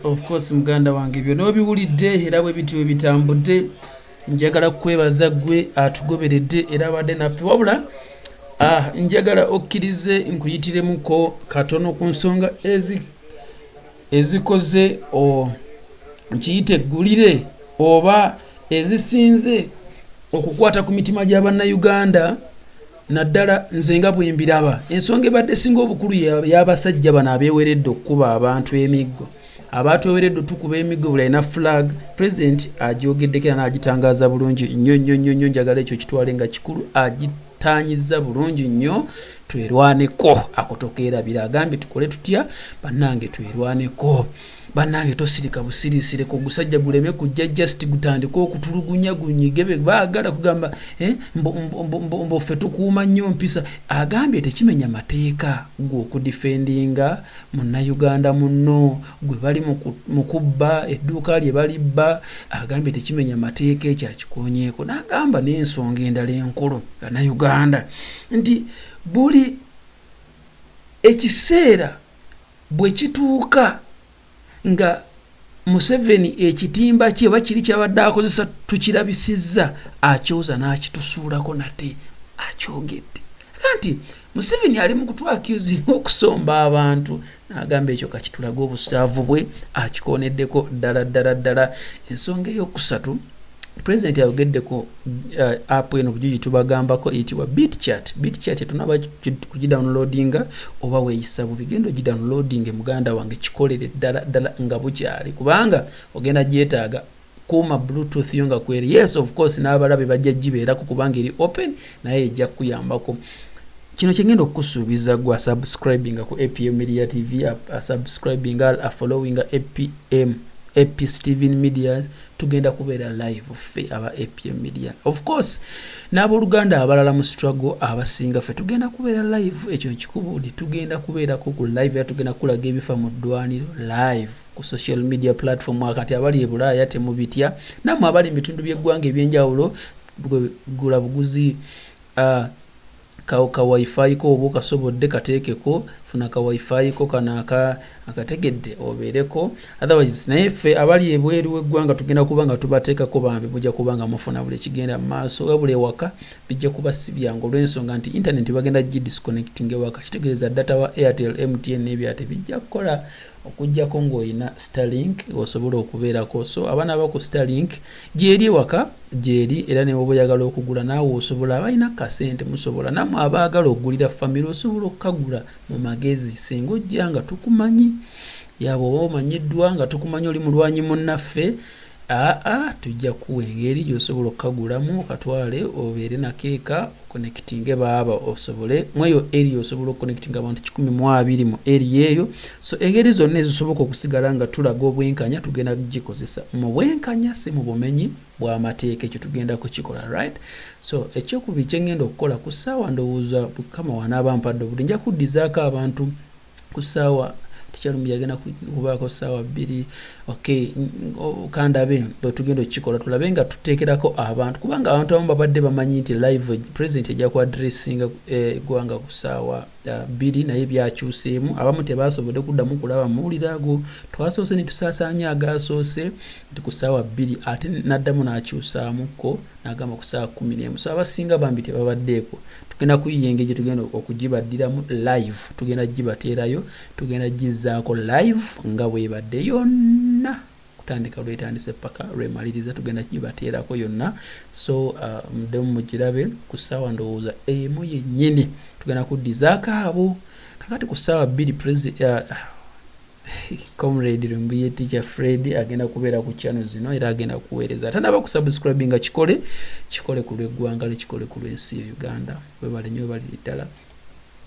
Speaker 1: Of course muganda wange byonna obiwulidde era bwe bityo bitambudde. Njagala kwebaza gwe atugoberedde era abadde naffe wabula njagala okkirize nkuyitiremuko katono ku nsonga ezikoze nkiyite eggulire oba ezisinze okukwata ku mitima gy'abannayuganda naddala nze nga bwe mbiraba. Ensonga ebadde singa obukulu y'abasajja bano abeeweredde okukuba abantu emiggo. Abantu abeeweredde tukuba emiggo buli alina flag. President agyogeddeko era n'agitangaaza bulungi nnyo. Njagala ekyo kitwale nga kikulu. Agitanyiza bulungi nnyo. Twerwaneko akotokeerabira agambye tukole tutya bannange twerwaneko. Bannange tosirika busirisire ku gusajja guleme kujja just gutandika okutulugunya gunyige be baagala kugamba mbo ffe tukuuma nnyo mpisa. Agambye tekimenya mateeka gwe okudifendinga munnayuganda munno gwe bali mu kubba edduuka lye balibba. Agambye tekimenya mateeka ekyo akikonyeeko. N'agamba n'ensonga endala enkulu bannayuganda nti buli ekiseera bwe kituuka nga Museveni ekitimba kye oba kiri kyabadde akozesa tukirabisizza akyoza n'akitusuulako nate akyogedde. Kanti Museveni ali mu kutwakiuzinga okusomba abantu. N'agamba ekyo kakitulaga obusaavu bwe akikoneddeko ddala. Ensonga ey'okusatu President yayogeddeko app eno bujuji tubagambako eyitibwa BitChat tunaba kugidownloadinga oba weeyisa bubigendo gidownloading muganda wange kikolere ddala nga bukyali kubanga ogenda gyetaaga kuuma bluetooth yo nga kweri. Yes of course n'abalabe bajja gibeerako kubanga eri open naye ejja kuyambako. Kino kyengenda okusuubiza gwa subscribing ku APM Media TV subscribing following APM Steven Media tugenda kubeera live ffe aba APM Media. Of course n'abooluganda abalala mu struggle abasinga ffe tugenda kubeera live. Ekyo nkikubudde tugenda kubeerako ku live era tugenda kulaga ebifa mu ddwaniro live ku social media platform. Akati abali e Bulaaya temubitya nammwe abali mu bitundu by'eggwanga ebyenjawulo gula buguzi ka wifi ko oba okasobodde kateekeko funa ka wifi ko kanaka akategedde obeereko. Otherwise naye ffe abali ebweru w'eggwanga tugenda kuba nga tubateekako bambi bujja kuba nga mufuna buli kigenda mu maaso wabula ewaka bijja kuba si byangu olw'ensonga nti internet bagenda gidisconnecting ewaka. Kitegeeza data wa Airtel MTN n'ebya tebijja kukola okujjako ng'olina Starlink osobola okubeerako. So abaana abaku Starlink gyeri ewaka gyeri era ne bwoba oyagala okugula naawe osobola abalina kasente musobola nammwe abaagala okugulira famire osobola okukagula mu magezi singa ojja nga tukumanyi yaba oba omanyiddwa nga tukumanyi oli mulwanyi munnaffe tujja kuwa engeri gy'osobola okukagulamu okatwale obeere nakeeka okonnekitinge baaba osobole mweyo eri osobola okonnekitinga abantu 120 mu eri eyo. So engeri zonna ezisoboka okusigala nga tulaga obwenkanya tugenda gikozesa mu bwenkanya si mu bumenyi bw'amateeka. Ekyo tugenda kukikola right. So ekyokubiri kyengenda okukola ku ssaawa ndowooza Mukama wanaaba mpadde obudde nja kuddizaako abantu ku ssaawa tikyalumi yagenda kubaako ssaawa 2 okay kandabe tugenda okukikola tulabe nga tuteekerako abantu kubanga abantu abamu babadde bamanyi nti live president ejja ku addressinga eggwanga ku ssaawa 2 naye byakyuseemu abamu tebasobodde kuddamu kulaba muwulire ago twasoose ne tusaasaanya agaasoose nti ku ssaawa 2 ate n'addamu n'akyusaamuko n'agamba ku ssaawa 11. So abasinga bambi tebabaddeeko. Tugenda kuyiya engeri tugenda okugibaddiramu live, tugenda gibateerayo, tugenda gizzaako live nga bwebadde yonna kutandika lwetandise paka lwemaliriza, tugenda gibateerako yonna. So muddemu mugirabe ku ssaawa ndowooza emu yennyini tugenda kuddizaako abo. Kakati ku ssaawa 2 Comrade Rumbiye Teacher Fred agenda kubeera ku channel zino era agenda kuweereza. Tanaba ku subscribe nga kikole ku lw'eggwanga kikole ku lw'ensi ya Uganda. Webale nnyo bali ddala.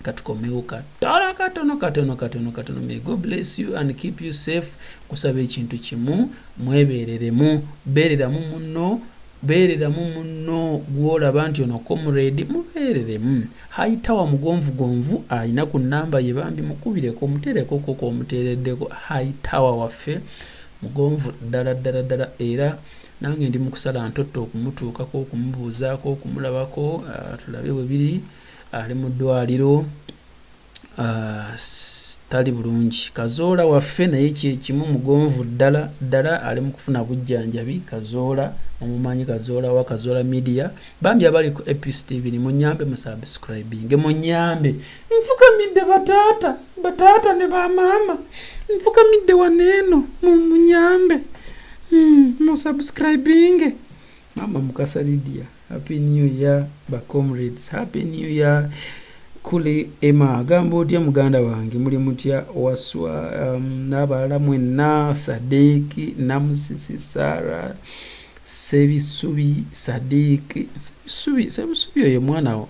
Speaker 1: Katukomewo katono. May God bless you and keep you safe. Kusaba ekintu kimu, mwebeereremu, beereramu munno gw'olaba nti ono comrade mubeereremu. Hayitawa mugonvugonvu alina ku nnamba ye bambi mukubireko mutereko koko omuteereddeko. Hayitawa waffe mugonvu ddala era nange ndi mu kusala ntotto okumutuukako, okumubuuzaako, okumulabako, tulabe bwe biri. Ali mu ddwaliro tali bulungi. Kazoola waffe naye kimu mugonvu ddala ali mu kufuna bujjanjabi. Kazoola omumanyi Kazoola wa Kazoola Media. Bambi abali ku Epis TV ni munyambe mu subscribing. Munyambe. Nfukamidde bataata ne bamaama. Nfukamidde waneeno munyambe. Mu subscribing. Mama Mukasa Lydia. Happy New Year, ba comrades. Happy New Year. Kule Emma agamba otya muganda wange muli mutya waswa n'abalala mwenna Sadiki Namusisi Sara Sebisubi Sadiki Sebisubi oyo mwana wo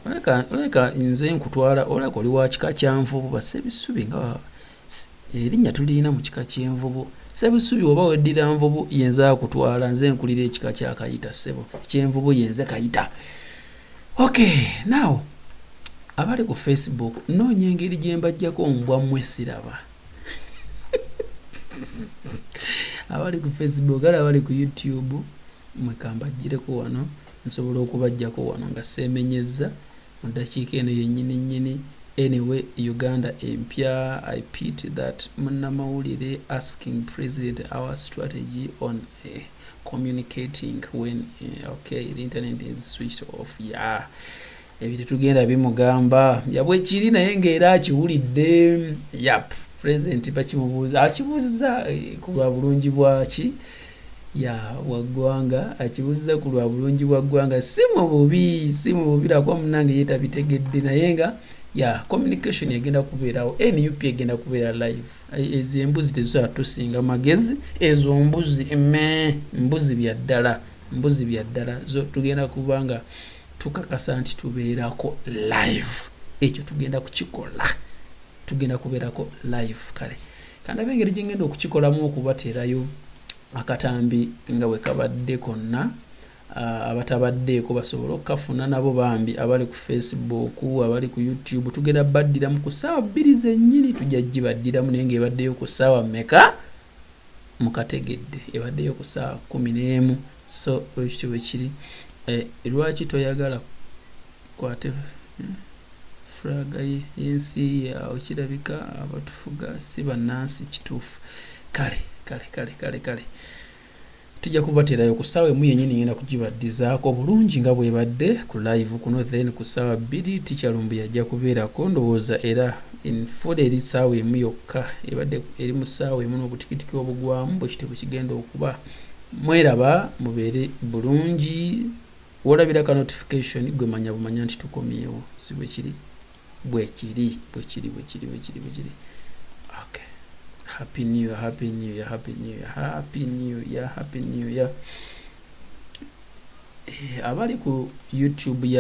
Speaker 1: oleka nze nkutwala oleka oli wa kika kya nvubu ba Sebisubi nga erinnya tulina mu kika ky'envubu. Sebisubi oba weddira nvubu yenza kutwala nze nkulira ekika kya Kayita sebo ky'envubu yenze Kayita. Okay, now abali ku Facebook noonya engeri gye mbajjako ombwa mmwe siraba. Abali ku Facebook ala abali ku YouTube mwekambajjireko wano nsobola okubajjako wano nga seemenyezza mu ddakiika eno yennyini. Anyway, Uganda empya, I pity that munnamawulire asking President our strategy on communicating when okay, the internet is switched off. Yeah. Ebyo tugenda bimugamba yabwe kiri naye ng'era akiwulidde. Yap, President bakimubuuza akibuuza ku lwa bulungi bwaki waggwanga, akibuuza ku lwa bulungi bwa ggwanga. Si mu bubi lwakwa munnange yeetabitegedde naye nga communication egenda kubeerawo. NUP egenda kubeera live. Ezo embuzi tezisobola tusinga magezi. Ezo mbuzi bya ddala zo tugenda kubanga tukakasa nti tubeerako live. Ekyo tugenda kukikola. Tugenda kubeerako live kale. Kandabe engeri gye ngenda okukikolamu okubateerayo akatambi nga bwe kabadde konna. Abatabaddeeko basobola okukafuna nabo bambi abali ku Facebook, abali ku YouTube. Tugenda baddiramu ku ssaawa 2 zennyini tujja gibaddiramu naye ng'ebaddeyo ku ssaawa mmeka mukategedde. Ebaddeyo ku ssaawa 11. So ekyo bwe kiri. Lwaki toyagala kwate flaga y'ensi yawe? Kirabika abatufuga si bannansi kituufu. Kale tujja kubateerayo ku ssaawa emu yennyini ngenda kugibaddizaako bulungi nga bwebadde ku live kuno. Then ku ssaawa 2 Teacher Lumbi yajja kubeerako ndowooza era enfuda eri ssaawa emu yokka. Ebadde eri mu ssaawa emu n'obutikitiki obugwamu bwe kitebo kigenda okuba. Mweraba mubeere bulungi. Wolabira ka notification gwe manya bumanya nti tukomyewo. Si bwe kiri bwe kiri. Okay. Happy New Year. Abali ku YouTube ya